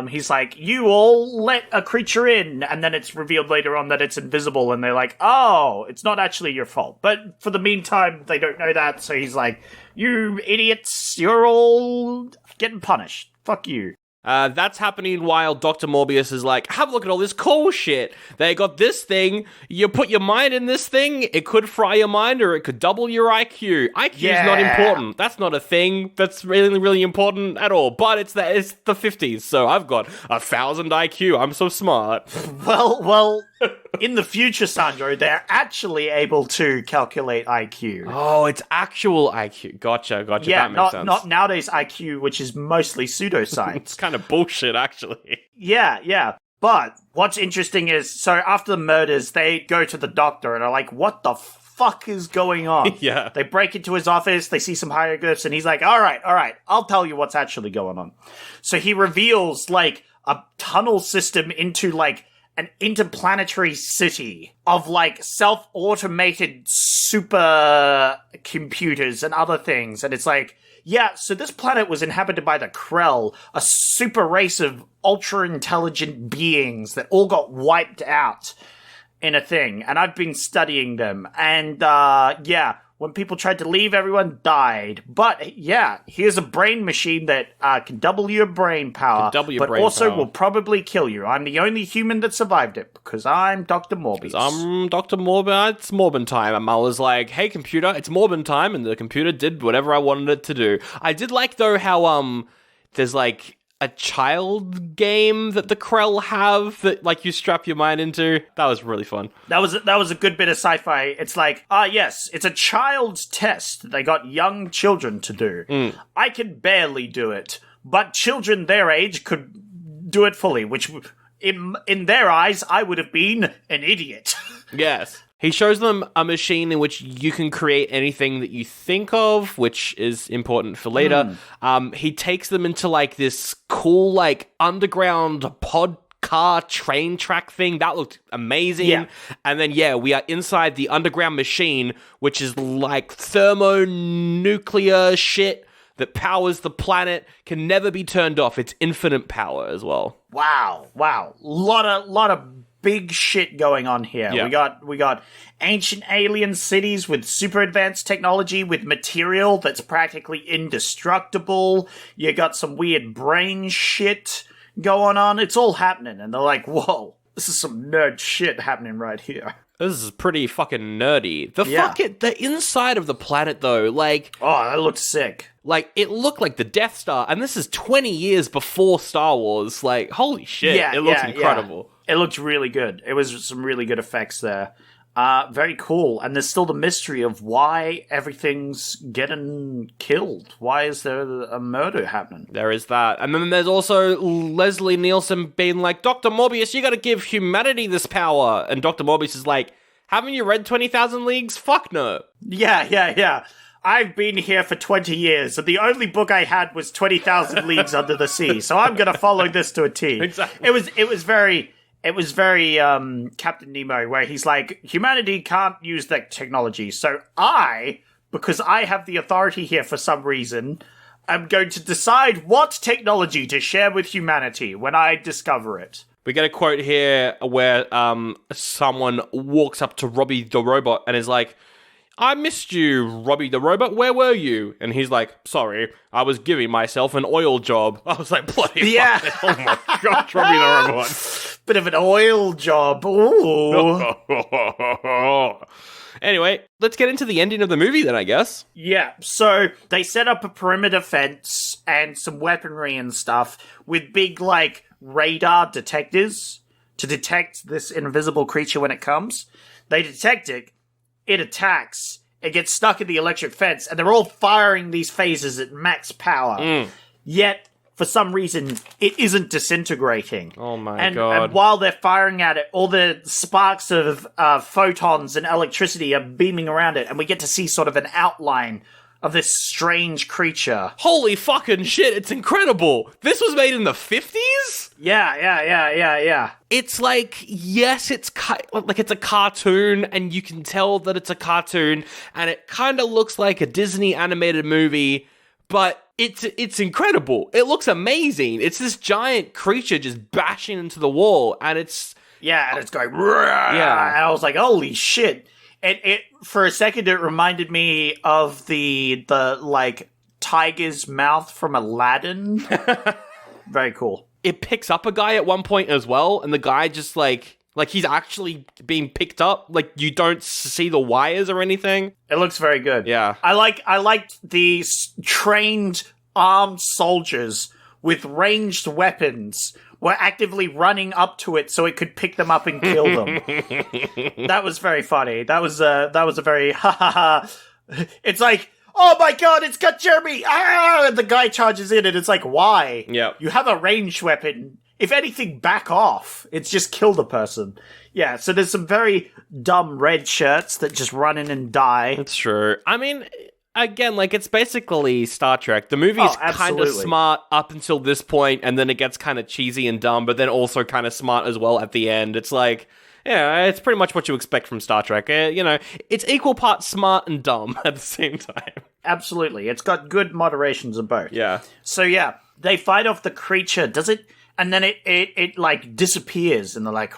He's like, you all let a creature in, and then it's revealed later on that it's invisible, and they're like, oh, it's not actually your fault. But for the meantime, they don't know that, so he's like, you idiots, you're all getting punished. Fuck you. That's happening while Dr. Morbius is like, have a look at all this cool shit. They got this thing. You put your mind in this thing. It could fry your mind or it could double your IQ. IQ is not important. That's not a thing that's really, really important at all. But it's the 50s, so I've got 1,000 IQ. I'm so smart. Well, in the future, Sandro, they're actually able to calculate IQ. Oh, it's actual IQ. Gotcha. Yeah, that makes sense. not nowadays IQ, which is mostly pseudoscience. It's kind of bullshit, actually. Yeah. But what's interesting is, so after the murders, they go to the doctor and are like, what the fuck is going on? Yeah. They break into his office, they see some hieroglyphs, and he's like, all right, I'll tell you what's actually going on. So he reveals, like, a tunnel system into, like, an interplanetary city of, like, self-automated supercomputers and other things. And it's like, yeah, so this planet was inhabited by the Krell, a super race of ultra-intelligent beings that all got wiped out in a thing. And I've been studying them. And, when people tried to leave, everyone died. But, yeah, here's a brain machine that can double your brain power, will probably kill you. I'm the only human that survived it, because I'm Dr. Morbius. I'm Dr. Morbin. It's Morbin time. And I was like, hey, computer, it's Morbin time. And the computer did whatever I wanted it to do. I did like, though, how there's, like, a child game that the Krell have that, like, you strap your mind into. That was really fun. That was a good bit of sci-fi. It's like, yes, it's a child's test they got young children to do. I can barely do it, but children their age could do it fully, which in their eyes, I would have been an idiot. Yes. He shows them a machine in which you can create anything that you think of, which is important for later. He takes them into, like, this cool, like, underground pod car train track thing. That looked amazing. Yeah. And then, we are inside the underground machine, which is like thermonuclear shit that powers the planet, can never be turned off. It's infinite power as well. Wow. Lot of big shit going on here. Yeah. We got ancient alien cities with super advanced technology with material that's practically indestructible. You got some weird brain shit going on. It's all happening, and they're like, whoa, this is some nerd shit happening right here. This is pretty fucking nerdy. Yeah. The inside of the planet, though, like... Oh, that looks sick. Like, it looked like the Death Star, and this is 20 years before Star Wars. Like, holy shit, it looks incredible. It looked really good. It was some really good effects there. Very cool. And there's still the mystery of why everything's getting killed. Why is there a murder happening? There is that. And then there's also Leslie Nielsen being like, Dr. Morbius, you gotta give humanity this power. And Dr. Morbius is like, haven't you read 20,000 Leagues? Fuck no. Yeah. I've been here for 20 years, and the only book I had was 20,000 Leagues Under the Sea, so I'm gonna follow this to a T. Exactly. It was very Captain Nemo, where he's like, humanity can't use that technology, so because I have the authority here for some reason, I'm going to decide what technology to share with humanity when I discover it. We get a quote here where someone walks up to Robby the Robot and is like, I missed you, Robby the Robot. Where were you? And he's like, sorry, I was giving myself an oil job. I was like, bloody fuck. Oh my god, Robby the Robot. Bit of an oil job. Ooh. Anyway, let's get into the ending of the movie then, I guess. Yeah, so they set up a perimeter fence and some weaponry and stuff with big, like, radar detectors to detect this invisible creature when it comes. They detect it. It attacks, it gets stuck in the electric fence, and they're all firing these phasers at max power. Yet, for some reason, it isn't disintegrating. Oh my god. And while they're firing at it, all the sparks of photons and electricity are beaming around it, and we get to see sort of an outline of this strange creature. Holy fucking shit, it's incredible! This was made in the 50s? Yeah. It's like, yes, it's it's a cartoon, and you can tell that it's a cartoon, and it kind of looks like a Disney animated movie, but it's incredible. It looks amazing. It's this giant creature just bashing into the wall, and it's... Yeah, and it's going... Yeah. And I was like, holy shit. It for a second, it reminded me of the like, tiger's mouth from Aladdin. Very cool. It picks up a guy at one point as well, and the guy just, like he's actually being picked up. Like, you don't see the wires or anything. It looks very good. Yeah. I liked the trained armed soldiers with ranged weapons were actively running up to it so it could pick them up and kill them. That was very funny. That was a very ha ha ha. It's like, oh my god, it's got Jeremy! Ah! And the guy charges in, and it's like, why? Yeah. You have a ranged weapon. If anything, back off. It's just kill the person. Yeah, so there's some very dumb red shirts that just run in and die. That's true. I mean, again, like, it's basically Star Trek. The movie's kind of smart up until this point, and then it gets kind of cheesy and dumb, but then also kind of smart as well at the end. It's like... Yeah, it's pretty much what you expect from Star Trek. It's equal parts smart and dumb at the same time. Absolutely. It's got good moderations of both. Yeah. So, yeah, they fight off the creature. Does it? And then it like, disappears. And they're like,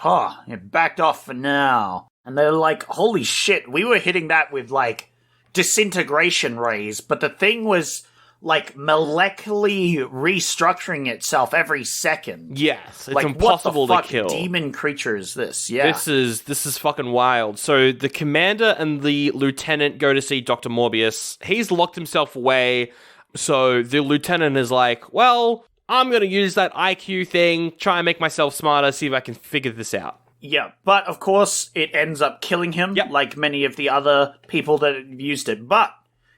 it backed off for now. And they're like, holy shit, we were hitting that with, like, disintegration rays. But the thing was... like, molecularly restructuring itself every second. Yes, it's like, impossible what the fuck to kill. Demon creature is this? Yeah. This is fucking wild. So the commander and the lieutenant go to see Dr. Morbius. He's locked himself away. So the lieutenant is like, well, I'm going to use that IQ thing, try and make myself smarter, see if I can figure this out. Yeah, but of course it ends up killing him, like many of the other people that have used it. But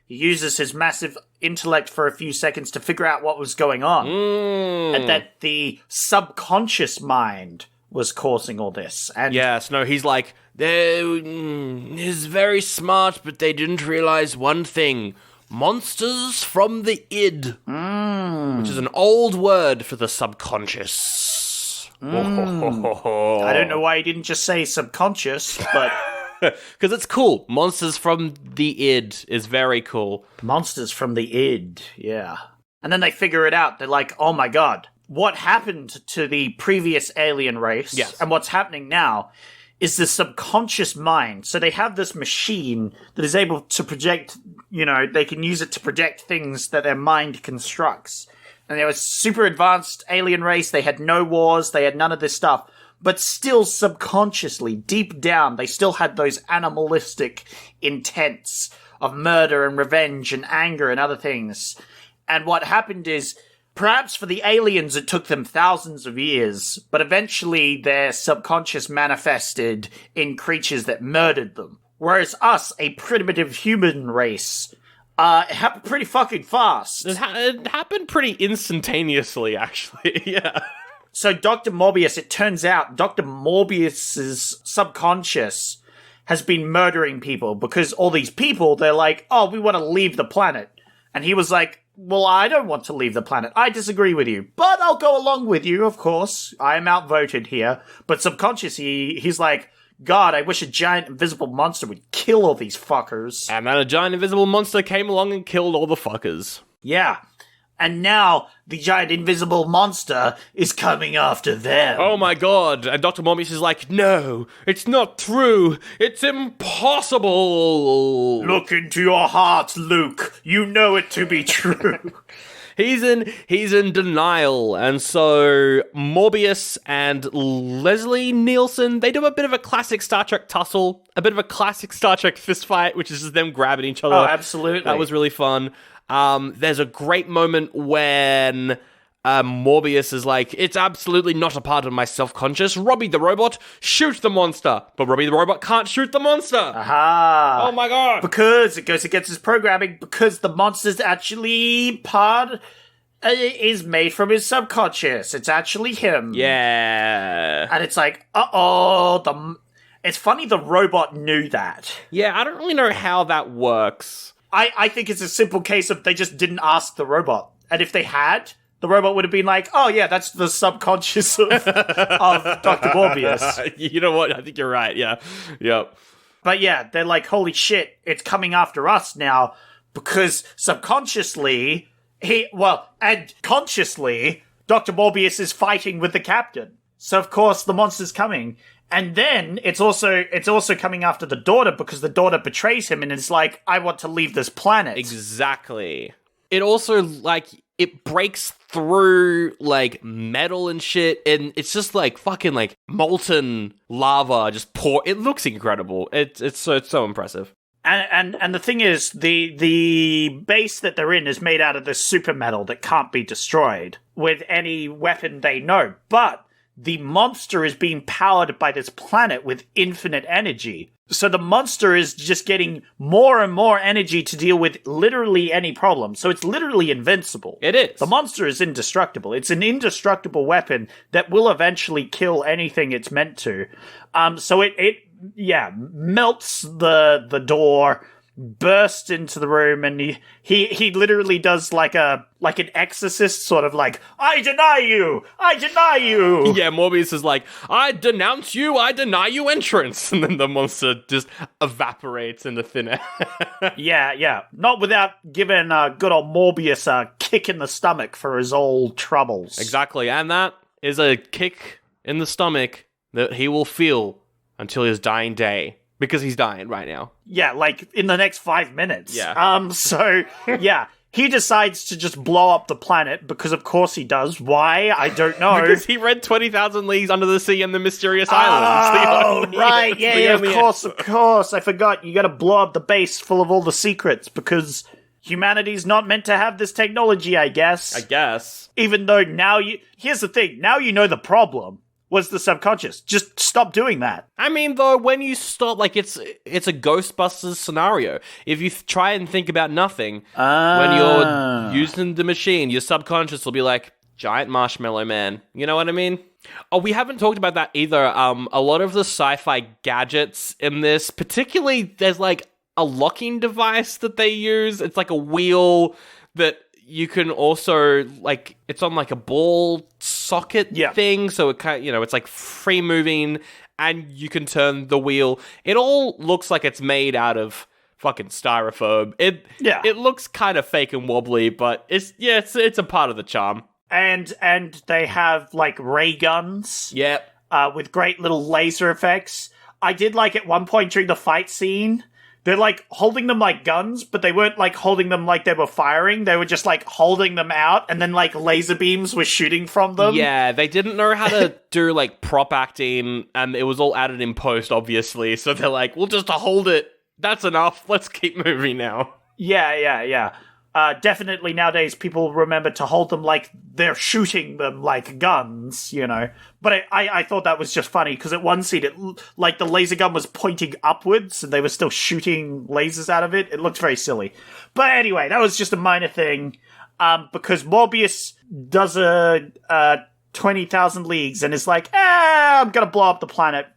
he uses his massive intellect for a few seconds to figure out what was going on. And that the subconscious mind was causing all this. And yes, no, he's like, he's very smart, but they didn't realize one thing. Monsters from the id. Which is an old word for the subconscious. I don't know why he didn't just say subconscious, but... Because it's cool. Monsters from the id is very cool. Monsters from the id, yeah. And then they figure it out. They're like, oh my god, what happened to the previous alien race? Yes. And what's happening now is the subconscious mind. So they have this machine that is able to project, they can use it to project things that their mind constructs. And they were a super advanced alien race. They had no wars. They had none of this stuff. But still subconsciously, deep down, they still had those animalistic intents of murder and revenge and anger and other things. And what happened is, perhaps for the aliens it took them thousands of years, but eventually their subconscious manifested in creatures that murdered them. Whereas us, a primitive human race, it happened pretty fucking fast. It happened pretty instantaneously, actually, yeah. So Dr. Morbius, it turns out, Dr. Morbius's subconscious has been murdering people because all these people, they're like, oh, we want to leave the planet. And he was like, well, I don't want to leave the planet. I disagree with you, but I'll go along with you, of course. I am outvoted here. But subconsciously, he's like, God, I wish a giant invisible monster would kill all these fuckers. And then a giant invisible monster came along and killed all the fuckers. Yeah. And now the giant invisible monster is coming after them. Oh my god. And Dr. Morbius is like, no, it's not true. It's impossible. Look into your heart, Luke. You know it to be true. He's in denial, and so Morbius and Leslie Nielsen, they do a bit of a classic Star Trek tussle, a bit of a classic Star Trek fistfight, which is just them grabbing each other. Oh, absolutely. That was really fun. There's a great moment when Morbius is like, it's absolutely not a part of my self-conscious. Robby the Robot, shoot the monster. But Robby the Robot can't shoot the monster. Aha. Oh my god. Because it goes against his programming, because the monster's actually is made from his subconscious. It's actually him. Yeah. And it's like, it's funny the robot knew that. Yeah, I don't really know how that works. I think it's a simple case of they just didn't ask the robot. And if they had, the robot would have been like, oh yeah, that's the subconscious of Dr. Morbius. You know what? I think you're right, yeah. Yep. But yeah, they're like, holy shit, it's coming after us now, because subconsciously, and consciously, Dr. Morbius is fighting with the captain. So of course the monster's coming. And then it's also coming after the daughter because the daughter betrays him and is like, I want to leave this planet. Exactly. It also, it breaks through, metal and shit, and it's just, fucking, molten lava just pour. It looks incredible. It's so impressive. And the thing is, the base that they're in is made out of this super metal that can't be destroyed with any weapon they know. But the monster is being powered by this planet with infinite energy. So the monster is just getting more and more energy to deal with literally any problem. So it's literally invincible. It is. The monster is indestructible. It's an indestructible weapon that will eventually kill anything it's meant to. So it melts the door, bursts into the room, and he literally does like an exorcist, sort of like, I deny you! Yeah, Morbius is like, I denounce you, I deny you entrance, and then the monster just evaporates into thin air. Yeah, not without giving good old Morbius a kick in the stomach for his old troubles. Exactly, and that is a kick in the stomach that he will feel until his dying day. Because he's dying right now. Yeah, in the next 5 minutes. Yeah. So, yeah. He decides to just blow up the planet, because of course he does. Why? I don't know. Because he read 20,000 Leagues Under the Sea and the Mysterious Islands. Right. Yeah, of course. I forgot. You gotta blow up the base full of all the secrets, because humanity's not meant to have this technology, I guess. Even though here's the thing. Now you know the problem was the subconscious. Just stop doing that. I mean, though, when you stop, it's a Ghostbusters scenario. If you try and think about nothing, when you're using the machine, your subconscious will be like, giant marshmallow man. You know what I mean? Oh, we haven't talked about that either. A lot of the sci-fi gadgets in this, particularly, there's a locking device that they use. It's like a wheel that you can also, like, it's on like a ball socket thing, so it kind of, it's like free moving, and you can turn the wheel. It all looks like it's made out of fucking styrofoam. It looks kind of fake and wobbly, but it's a part of the charm. And they have like ray guns. Yep. With great little laser effects. I did like at one point during the fight scene, they're like holding them like guns, but they weren't like holding them like they were firing. They were just like holding them out, and then like laser beams were shooting from them. Yeah, they didn't know how to do like prop acting, and it was all added in post, obviously. So they're like, we'll just hold it. That's enough. Let's keep moving now. Yeah. Definitely nowadays people remember to hold them like they're shooting them like guns, But I thought that was just funny because at one scene, like the laser gun was pointing upwards and they were still shooting lasers out of it. It looked very silly. But anyway, that was just a minor thing because Morbius does a 20,000 leagues and is like, I'm going to blow up the planet.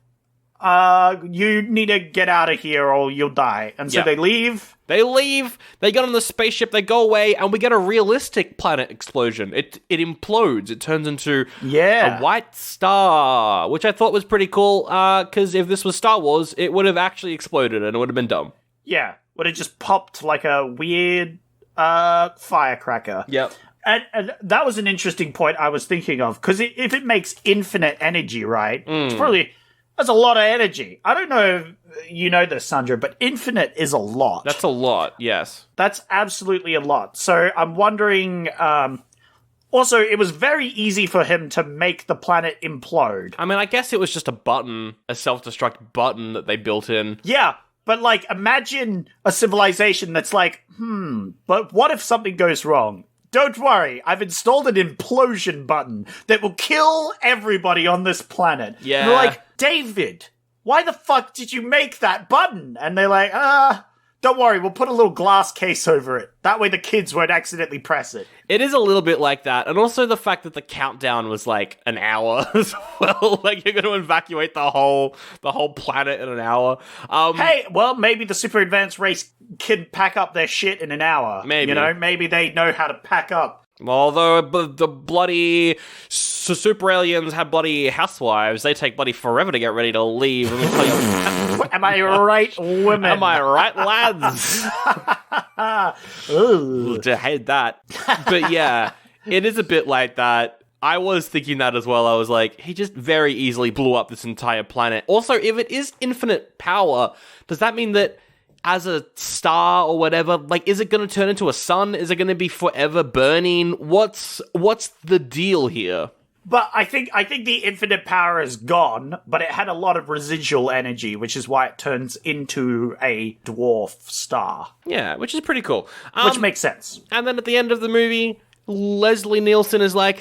You need to get out of here or you'll die. And so they leave. They leave, they get on the spaceship, they go away, and we get a realistic planet explosion. It implodes, it turns into a white star, which I thought was pretty cool, because if this was Star Wars, it would have actually exploded and it would have been dumb. Yeah, would have just popped like a weird firecracker. Yep. And that was an interesting point I was thinking of, because if it makes infinite energy, right, it's probably... That's a lot of energy. I don't know if you know this, Sandra, but infinite is a lot. That's a lot, yes. That's absolutely a lot. So I'm wondering... also, it was very easy for him to make the planet implode. I mean, I guess it was just a button, a self-destruct button that they built in. Yeah, but like, imagine a civilization that's like, but what if something goes wrong? Don't worry, I've installed an implosion button that will kill everybody on this planet. Yeah. And they're like, David, why the fuck did you make that button? And they're like, don't worry, we'll put a little glass case over it. That way the kids won't accidentally press it. It is a little bit like that. And also the fact that the countdown was like an hour as well. Like, you're going to evacuate the whole planet in an hour. Hey, well, maybe the super advanced race can pack up their shit in an hour. Maybe. Maybe they know how to pack up. Although the bloody super aliens have bloody housewives, they take bloody forever to get ready to leave. Let me tell you. Am I right, women? Am I right, lads? Ooh, I hate that. But yeah, it is a bit like that. I was thinking that as well. I was like, he just very easily blew up this entire planet. Also, if it is infinite power, does that mean that as a star or whatever, like, is it going to turn into a sun? Is it going to be forever burning? What's the deal here? But I think the infinite power is gone, but it had a lot of residual energy, which is why it turns into a dwarf star. Yeah, which is pretty cool. Which makes sense. And then at the end of the movie, Leslie Nielsen is like,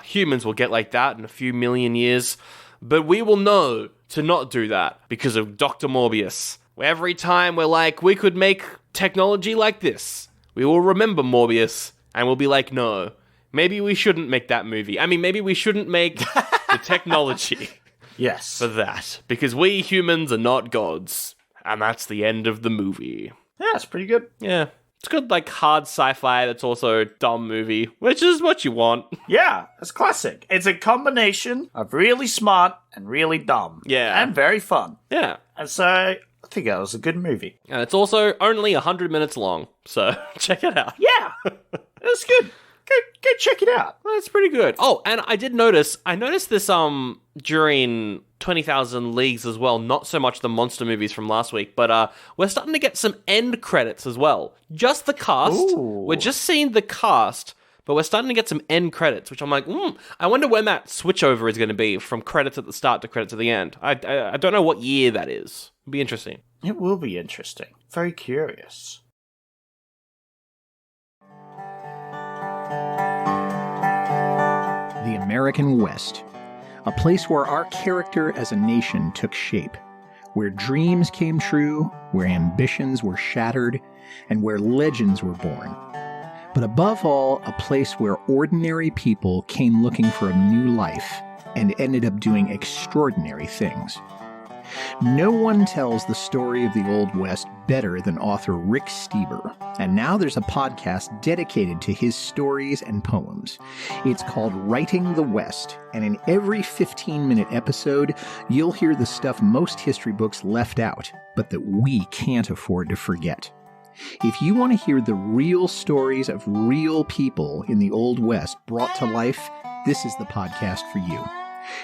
humans will get like that in a few million years, but we will know to not do that because of Dr. Morbius. Every time we're like, we could make technology like this, we will remember Morbius, and we'll be like, no, maybe we shouldn't make that movie. I mean, maybe we shouldn't make the technology for that, because we humans are not gods. And that's the end of the movie. Yeah, it's pretty good. Yeah. It's good, like, hard sci-fi that's also a dumb movie, which is what you want. Yeah, it's classic. It's a combination of really smart and really dumb. Yeah. And very fun. Yeah. And so... I think that was a good movie. And it's also only 100 minutes long, so check it out. Yeah, it's good. Go check it out. It's pretty good. Oh, and I noticed this during 20,000 Leagues as well, not so much the monster movies from last week, but we're starting to get some end credits as well. Just the cast. Ooh. We're just seeing the cast, but we're starting to get some end credits, which I'm like, I wonder when that switchover is going to be from credits at the start to credits at the end. I don't know what year that is. It'll be interesting. It will be interesting. Very curious. The American West. A place where our character as a nation took shape. Where dreams came true, where ambitions were shattered, and where legends were born. But above all, a place where ordinary people came looking for a new life and ended up doing extraordinary things. No one tells the story of the Old West better than author Rick Steber, and now there's a podcast dedicated to his stories and poems. It's called Writing the West, and in every 15-minute episode, you'll hear the stuff most history books left out, but that we can't afford to forget. If you want to hear the real stories of real people in the Old West brought to life, this is the podcast for you.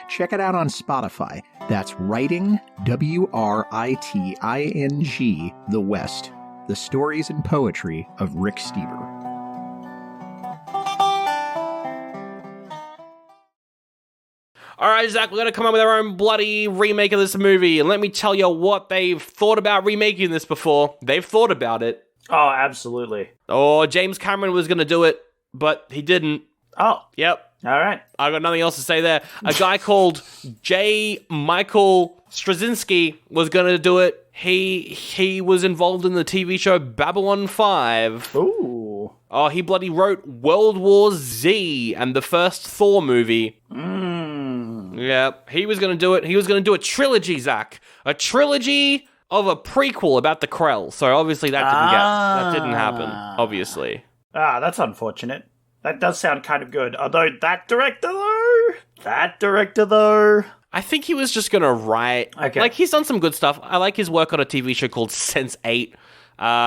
Check it out on Spotify. That's Writing, W-R-I-T-I-N-G, The West. The stories and poetry of Rick Steber. All right, Zach, we're going to come up with our own bloody remake of this movie. And let me tell you what they've thought about remaking this before. They've thought about it. Oh, absolutely. Oh, James Cameron was going to do it, but he didn't. Oh. Yep. All right. I've got nothing else to say there. A guy called J. Michael Straczynski was going to do it. He was involved in the TV show Babylon 5. Ooh. Oh, he bloody wrote World War Z and the first Thor movie. Yeah, he was going to do it. He was going to do a trilogy, Zach. A trilogy of a prequel about the Krell. So obviously that didn't happen, obviously. Ah, that's unfortunate. That does sound kind of good. Although that director, though... I think he was just going to write... Okay. Like, he's done some good stuff. I like his work on a TV show called Sense8.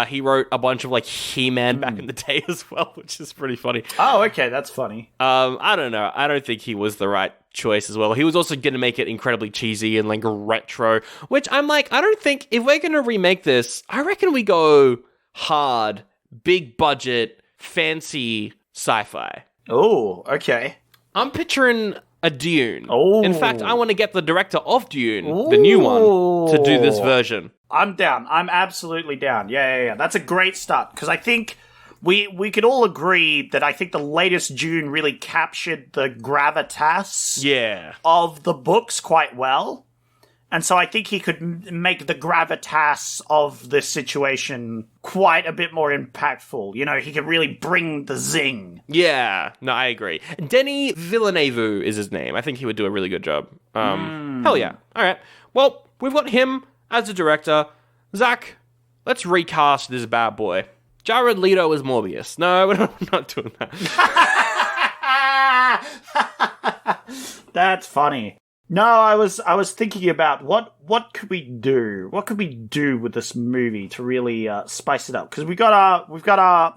He wrote a bunch of, like, He-Man back in the day as well, which is pretty funny. Oh, okay, that's funny. I don't know. I don't think he was the right choice as well. He was also going to make it incredibly cheesy and, like, retro, which I'm like, I don't think... If we're going to remake this, I reckon we go hard, big budget, fancy... sci-fi. Oh, okay. I'm picturing a Dune. Oh. In fact, I want to get the director of Dune, the new one, to do this version. I'm down. I'm absolutely down. Yeah. That's a great start, because I think we could all agree that I think the latest Dune really captured the gravitas of the books quite well. And so I think he could make the gravitas of this situation quite a bit more impactful. You know, he could really bring the zing. Yeah, no, I agree. Denis Villeneuve is his name. I think he would do a really good job. Hell yeah. All right. Well, we've got him as a director. Zach, let's recast this bad boy. Jared Leto as Morbius. No, we're not doing that. That's funny. No, I was thinking about what could we do? What could we do with this movie to really spice it up? Because we've got our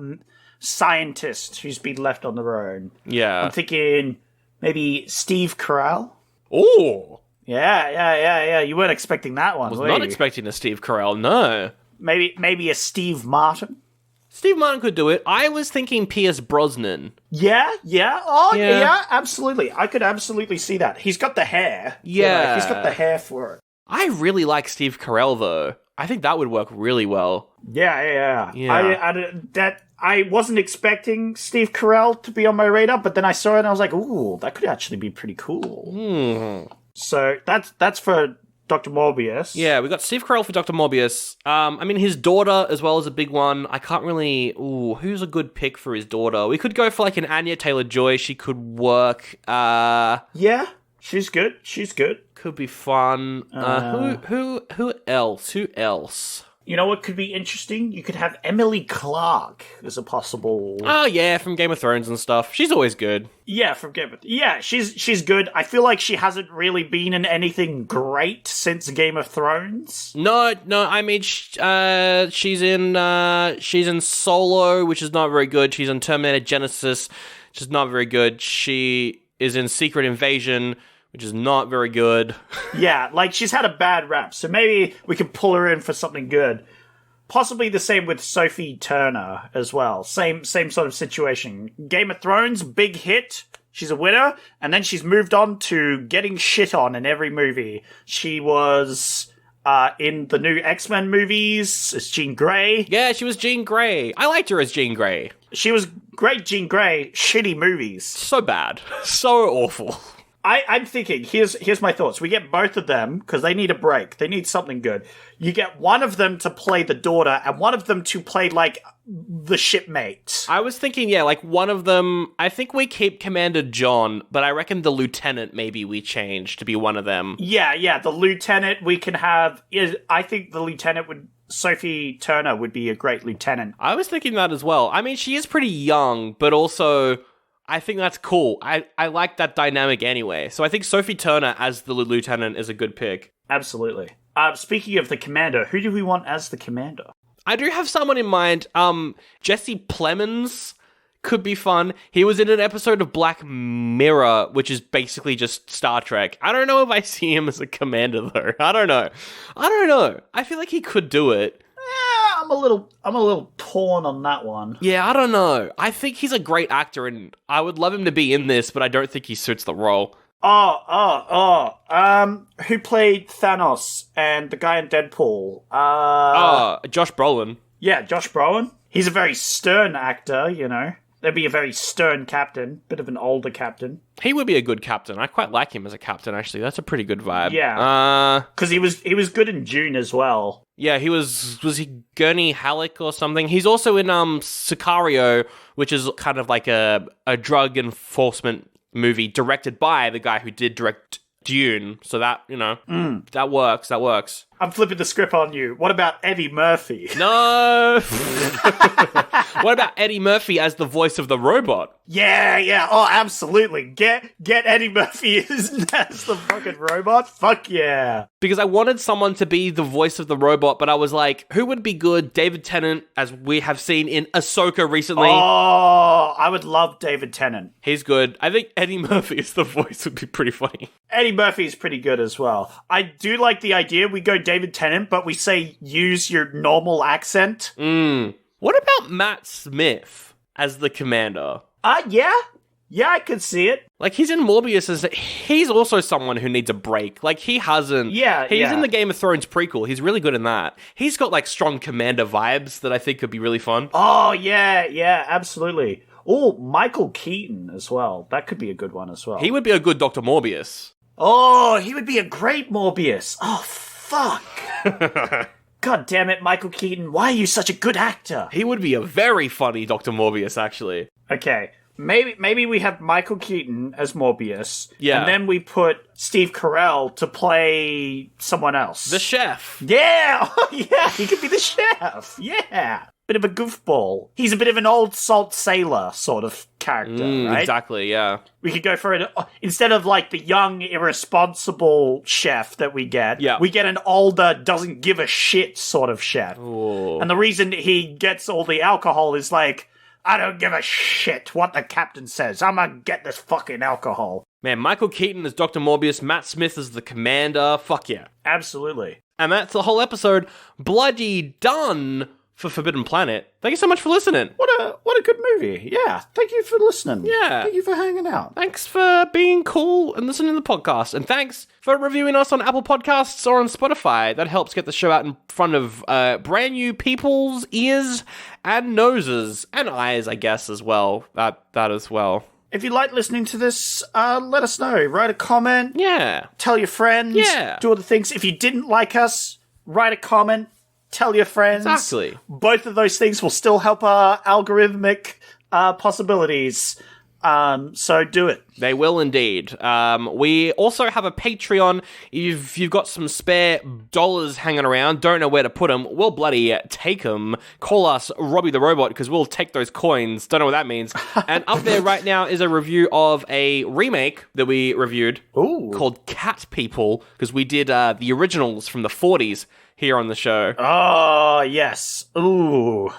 scientist who's been left on their own. Yeah. I'm thinking maybe Steve Carell. Oh. Yeah. You weren't expecting that one, I was were not you? expecting a Steve Carell, no. Maybe a Steve Martin. Steve Martin could do it. I was thinking Pierce Brosnan. Yeah. Oh, Yeah. yeah, absolutely. I could absolutely see that. He's got the hair. Yeah. He's got the hair for it. I really like Steve Carell, though. I think that would work really well. Yeah. I wasn't expecting Steve Carell to be on my radar, but then I saw it and I was like, ooh, that could actually be pretty cool. So that's for Dr. Morbius. Yeah, we got Steve Carell for Dr. Morbius. I mean, his daughter as well is a big one. I can't really... Ooh, who's a good pick for his daughter? We could go for, like, an Anya Taylor-Joy. She could work. Yeah, she's good. Could be fun. Who else? You know what could be interesting? You could have Emily Clarke as a possible... Oh, yeah, from Game of Thrones and stuff. She's always good. Yeah, from Game of... Yeah, she's good. I feel like she hasn't really been in anything great since Game of Thrones. No, I mean, she's in Solo, which is not very good. She's in Terminator Genesis, which is not very good. She is in Secret Invasion, which is not very good. Yeah, like, she's had a bad rap, so maybe we can pull her in for something good. Possibly the same with Sophie Turner as well. Same sort of situation. Game of Thrones, big hit. She's a winner, and then she's moved on to getting shit on in every movie. She was in the new X-Men movies as Jean Grey. Yeah, she was Jean Grey. I liked her as Jean Grey. She was great Jean Grey, shitty movies. So bad. So awful. I'm thinking, here's my thoughts. We get both of them, because they need a break. They need something good. You get one of them to play the daughter, and one of them to play, like, the shipmate. I was thinking, like one of them, I think we keep Commander John, but I reckon the lieutenant maybe we change to be one of them. Yeah, the lieutenant we can have, I think the lieutenant Sophie Turner would be a great lieutenant. I was thinking that as well. I mean, she is pretty young, but also I think that's cool. I like that dynamic anyway. So I think Sophie Turner as the lieutenant is a good pick. Absolutely. Speaking of the commander, who do we want as the commander? I do have someone in mind. Jesse Plemons could be fun. He was in an episode of Black Mirror, which is basically just Star Trek. I don't know if I see him as a commander, though. I don't know. I feel like he could do it. I'm a little torn on that one. Yeah, I don't know. I think he's a great actor, and I would love him to be in this, but I don't think he suits the role. Who played Thanos and the guy in Deadpool? Josh Brolin. Yeah, Josh Brolin. He's a very stern actor, you know. There'd be a very stern captain, bit of an older captain. He would be a good captain. I quite like him as a captain, actually. That's a pretty good vibe. Yeah. Because he was good in June as well. Yeah, was he Gurney Halleck or something? He's also in Sicario, which is kind of like a drug enforcement movie directed by the guy who did direct Dune. So that, that works. I'm flipping the script on you. What about Eddie Murphy? No! What about Eddie Murphy as the voice of the robot? Yeah. Oh, absolutely. Get Eddie Murphy as the fucking robot? Fuck yeah. Because I wanted someone to be the voice of the robot, but I was like, who would be good? David Tennant, as we have seen in Ahsoka recently. Oh, I would love David Tennant. He's good. I think Eddie Murphy as the voice would be pretty funny. Eddie Murphy is pretty good as well. I do like the idea we go David Tennant, but we say use your normal accent. What about Matt Smith as the commander? Yeah, I could see it. Like, he's in Morbius he's also someone who needs a break. Like, he hasn't... He's in the Game of Thrones prequel. He's really good in that. He's got, like, strong commander vibes that I think could be really fun. Oh, yeah, absolutely. Oh, Michael Keaton as well. That could be a good one as well. He would be a good Dr. Morbius. Oh, he would be a great Morbius. Oh, fuck. God damn it, Michael Keaton. Why are you such a good actor? He would be a very funny Dr. Morbius, actually. Okay. Maybe we have Michael Keaton as Morbius. Yeah. And then we put Steve Carell to play someone else. The chef. Yeah! Oh, yeah, he could be the chef. Yeah. Bit of a goofball. He's a bit of an old salt sailor sort of character, right? Exactly, yeah. We could go for it instead of like the young, irresponsible chef that we get. Yeah. We get an older, doesn't give a shit sort of chef. Ooh. And the reason he gets all the alcohol is like, I don't give a shit what the captain says. I'm gonna get this fucking alcohol. Man, Michael Keaton as Dr. Morbius, Matt Smith as the commander. Fuck yeah. Absolutely. And that's the whole episode. Bloody done for Forbidden Planet. Thank you so much for listening. What a good movie. Yeah. Thank you for listening. Yeah. Thank you for hanging out. Thanks for being cool and listening to the podcast. And thanks for reviewing us on Apple Podcasts or on Spotify. That helps get the show out in front of brand new people's ears and noses and eyes, I guess, as well. That as well. If you like listening to this, let us know. Write a comment. Yeah. Tell your friends. Yeah. Do all the things. If you didn't like us, write a comment. Tell your friends. Exactly. Both of those things will still help our algorithmic possibilities. So do it. They will indeed. We also have a Patreon. If you've got some spare dollars hanging around, don't know where to put them, we'll bloody take them. Call us Robby the Robot, because we'll take those coins. Don't know what that means. And up there right now is a review of a remake that we reviewed. Ooh. Called Cat People, because we did the originals from the 40s here on the show. Oh, yes. Ooh.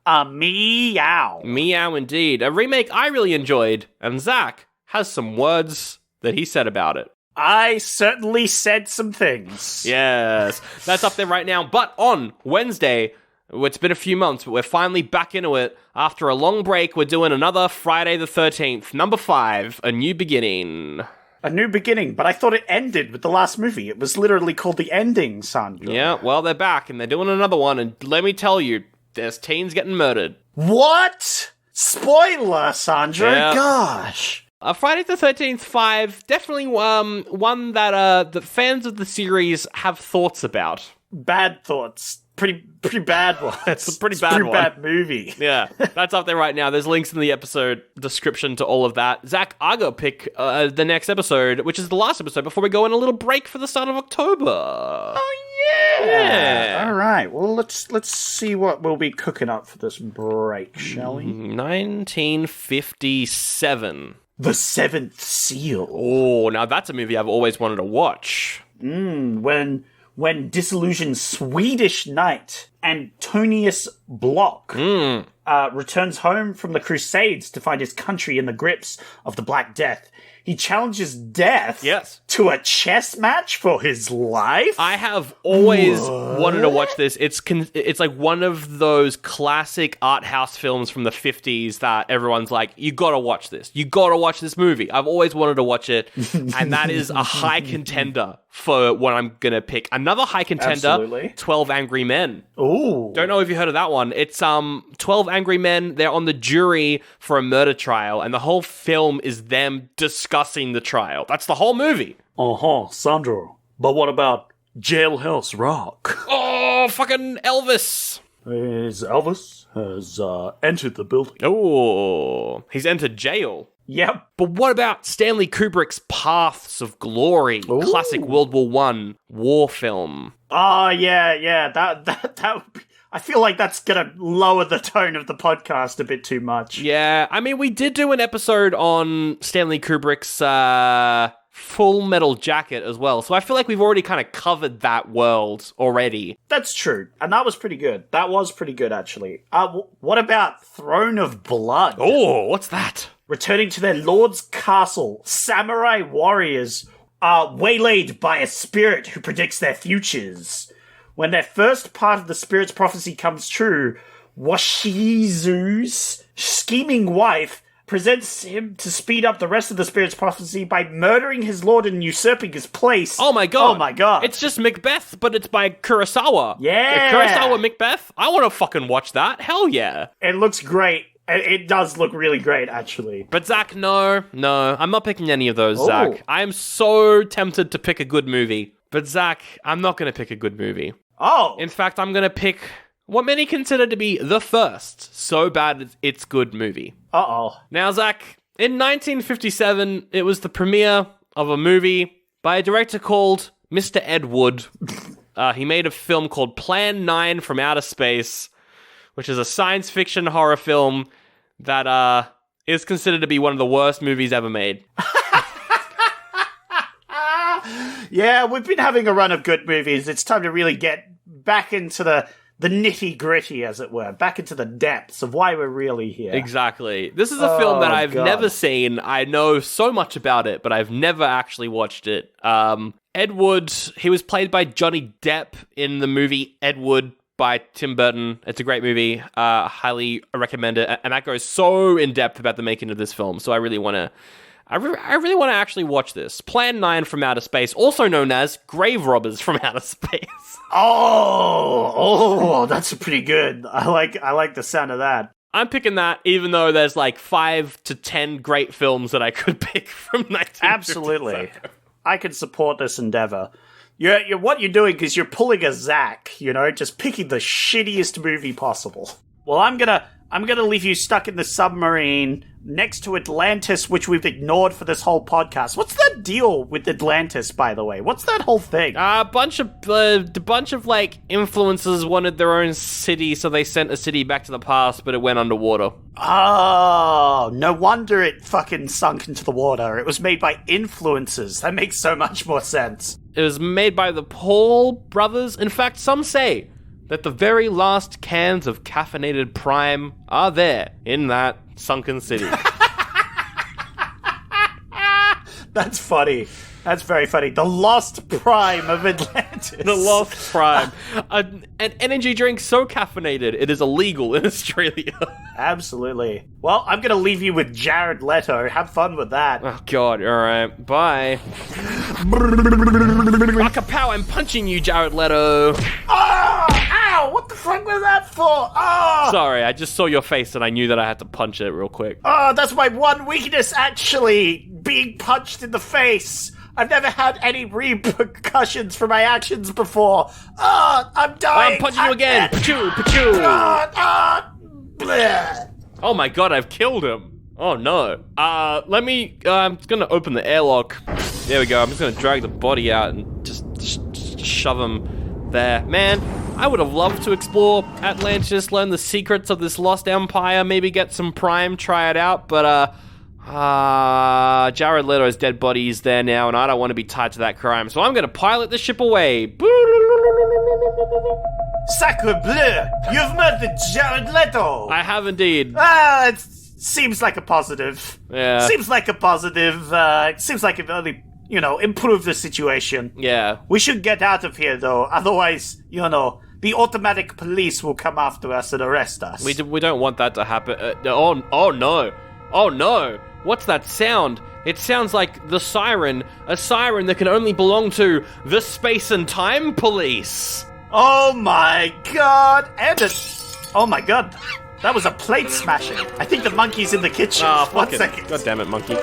Meow. Meow indeed. A remake I really enjoyed, and Zach has some words that he said about it. I certainly said some things. Yes, that's up there right now. But on Wednesday, it's been a few months, but we're finally back into it. After a long break, we're doing another Friday the 13th, number 5, A New Beginning. A New Beginning, but I thought it ended with the last movie. It was literally called The Ending, Sandra. Yeah, well, they're back, and they're doing another one, and let me tell you, there's teens getting murdered. What? Spoiler, Sandra. Yeah. Gosh. Friday the 13th 5, definitely one that the fans of the series have thoughts about. Bad thoughts. Pretty bad one. It's a pretty bad movie. Yeah, that's up there right now. There's links in the episode description to all of that. Zach, I go pick the next episode, which is the last episode before we go on a little break for the start of October. Oh yeah. All right. Well, let's see what we'll be cooking up for this break, shall we? 1957. The Seventh Seal. Oh, now that's a movie I've always wanted to watch. When disillusioned Swedish knight Antonius Block returns home from the Crusades to find his country in the grips of the Black Death, he challenges death to a chess match for his life? I have always wanted to watch this. It's like one of those classic art house films from the 50s that everyone's like, you gotta watch this. You gotta watch this movie. I've always wanted to watch it. And that is a high contender for what I'm gonna pick. Another high contender, Absolutely. 12 Angry Men. Ooh. Don't know if you heard of that one. It's 12 Angry Men. They're on the jury for a murder trial, and the whole film is them discussing the trial. That's the whole movie. Sandro. But what about Jailhouse Rock? Oh, fucking Elvis. Elvis has entered the building. Oh, he's entered jail. Yep. But what about Stanley Kubrick's Paths of Glory? Ooh. Classic World War I war film. Oh, yeah. That would be... I feel like that's gonna lower the tone of the podcast a bit too much. Yeah, I mean, we did do an episode on Stanley Kubrick's Full Metal Jacket as well, so I feel like we've already kind of covered that world already. That's true, and that was pretty good. That was pretty good, actually. What about Throne of Blood? Oh, what's that? Returning to their lord's castle, samurai warriors are waylaid by a spirit who predicts their futures. When their first part of the spirit's prophecy comes true, Washizu's scheming wife presents him to speed up the rest of the spirit's prophecy by murdering his lord and usurping his place. Oh my god. Oh my god. It's just Macbeth, but it's by Kurosawa. Yeah. Kurosawa Macbeth? I want to fucking watch that. Hell yeah. It looks great. It does look really great, actually. But Zach, no, I'm not picking any of those, Oh. Zach. I am so tempted to pick a good movie. But Zach, I'm not going to pick a good movie. Oh! In fact, I'm going to pick what many consider to be the first so bad it's good movie. Uh-oh. Now, Zach, in 1957, it was the premiere of a movie by a director called Mr. Ed Wood. He made a film called Plan 9 from Outer Space, which is a science fiction horror film that is considered to be one of the worst movies ever made. Yeah, we've been having a run of good movies. It's time to really get back into the nitty-gritty, as it were. Back into the depths of why we're really here. Exactly. This is a film that I've God. never seen. I know so much about it, but I've never actually watched it. Ed Wood, he was played by Johnny Depp in the movie Ed Wood by Tim Burton. It's a great movie. Highly recommend it. And that goes so in depth about the making of this film. So I really want to actually watch this. Plan 9 from Outer Space, also known as Grave Robbers from Outer Space. Oh, that's pretty good. I like the sound of that. I'm picking that, even though there's like 5 to 10 great films that I could pick from 1957. Absolutely. I can support this endeavor. You're what you're doing is you're pulling a Zach, just picking the shittiest movie possible. Well, I'm gonna leave you stuck in the submarine next to Atlantis, which we've ignored for this whole podcast. What's that deal with Atlantis, by the way? What's that whole thing? A bunch of like influencers wanted their own city, so they sent a city back to the past, but it went underwater. Oh, no wonder it fucking sunk into the water. It was made by influencers. That makes so much more sense. It was made by the Paul brothers. In fact, some say that the very last cans of caffeinated Prime are there in that sunken city. That's funny. That's very funny. The lost prime of Atlantis. The lost prime. An energy drink so caffeinated it is illegal in Australia. Absolutely. Well, I'm going to leave you with Jared Leto. Have fun with that. Oh, God. All right. Bye. Akapow, I'm punching you, Jared Leto. Oh! Ow! What the fuck was that for? Oh! Sorry, I just saw your face and I knew that I had to punch it real quick. Oh, that's my one weakness, actually. Being punched in the face. I've never had any repercussions for my actions before. Oh, I'm dying. I'm punching you again. Pachoo, pachoo. Oh my god, I've killed him. Oh no. I'm gonna open the airlock. There we go. I'm just gonna drag the body out and just shove him there. Man, I would have loved to explore Atlantis, learn the secrets of this lost empire, maybe get some Prime, try it out, but Jared Leto's dead body is there now, and I don't want to be tied to that crime, so I'm gonna pilot the ship away. Sacre bleu! You've murdered Jared Leto! I have indeed. It seems like a positive. Yeah. Seems like a positive. It seems like it only, improve the situation. Yeah. We should get out of here, though. Otherwise, the automatic police will come after us and arrest us. We don't want that to happen. Oh no. Oh no. What's that sound? It sounds like the siren. A siren that can only belong to the Space and Time Police. Oh my god! Oh my god. That was a plate smashing. I think the monkey's in the kitchen. Oh, One second. God damn it, monkey.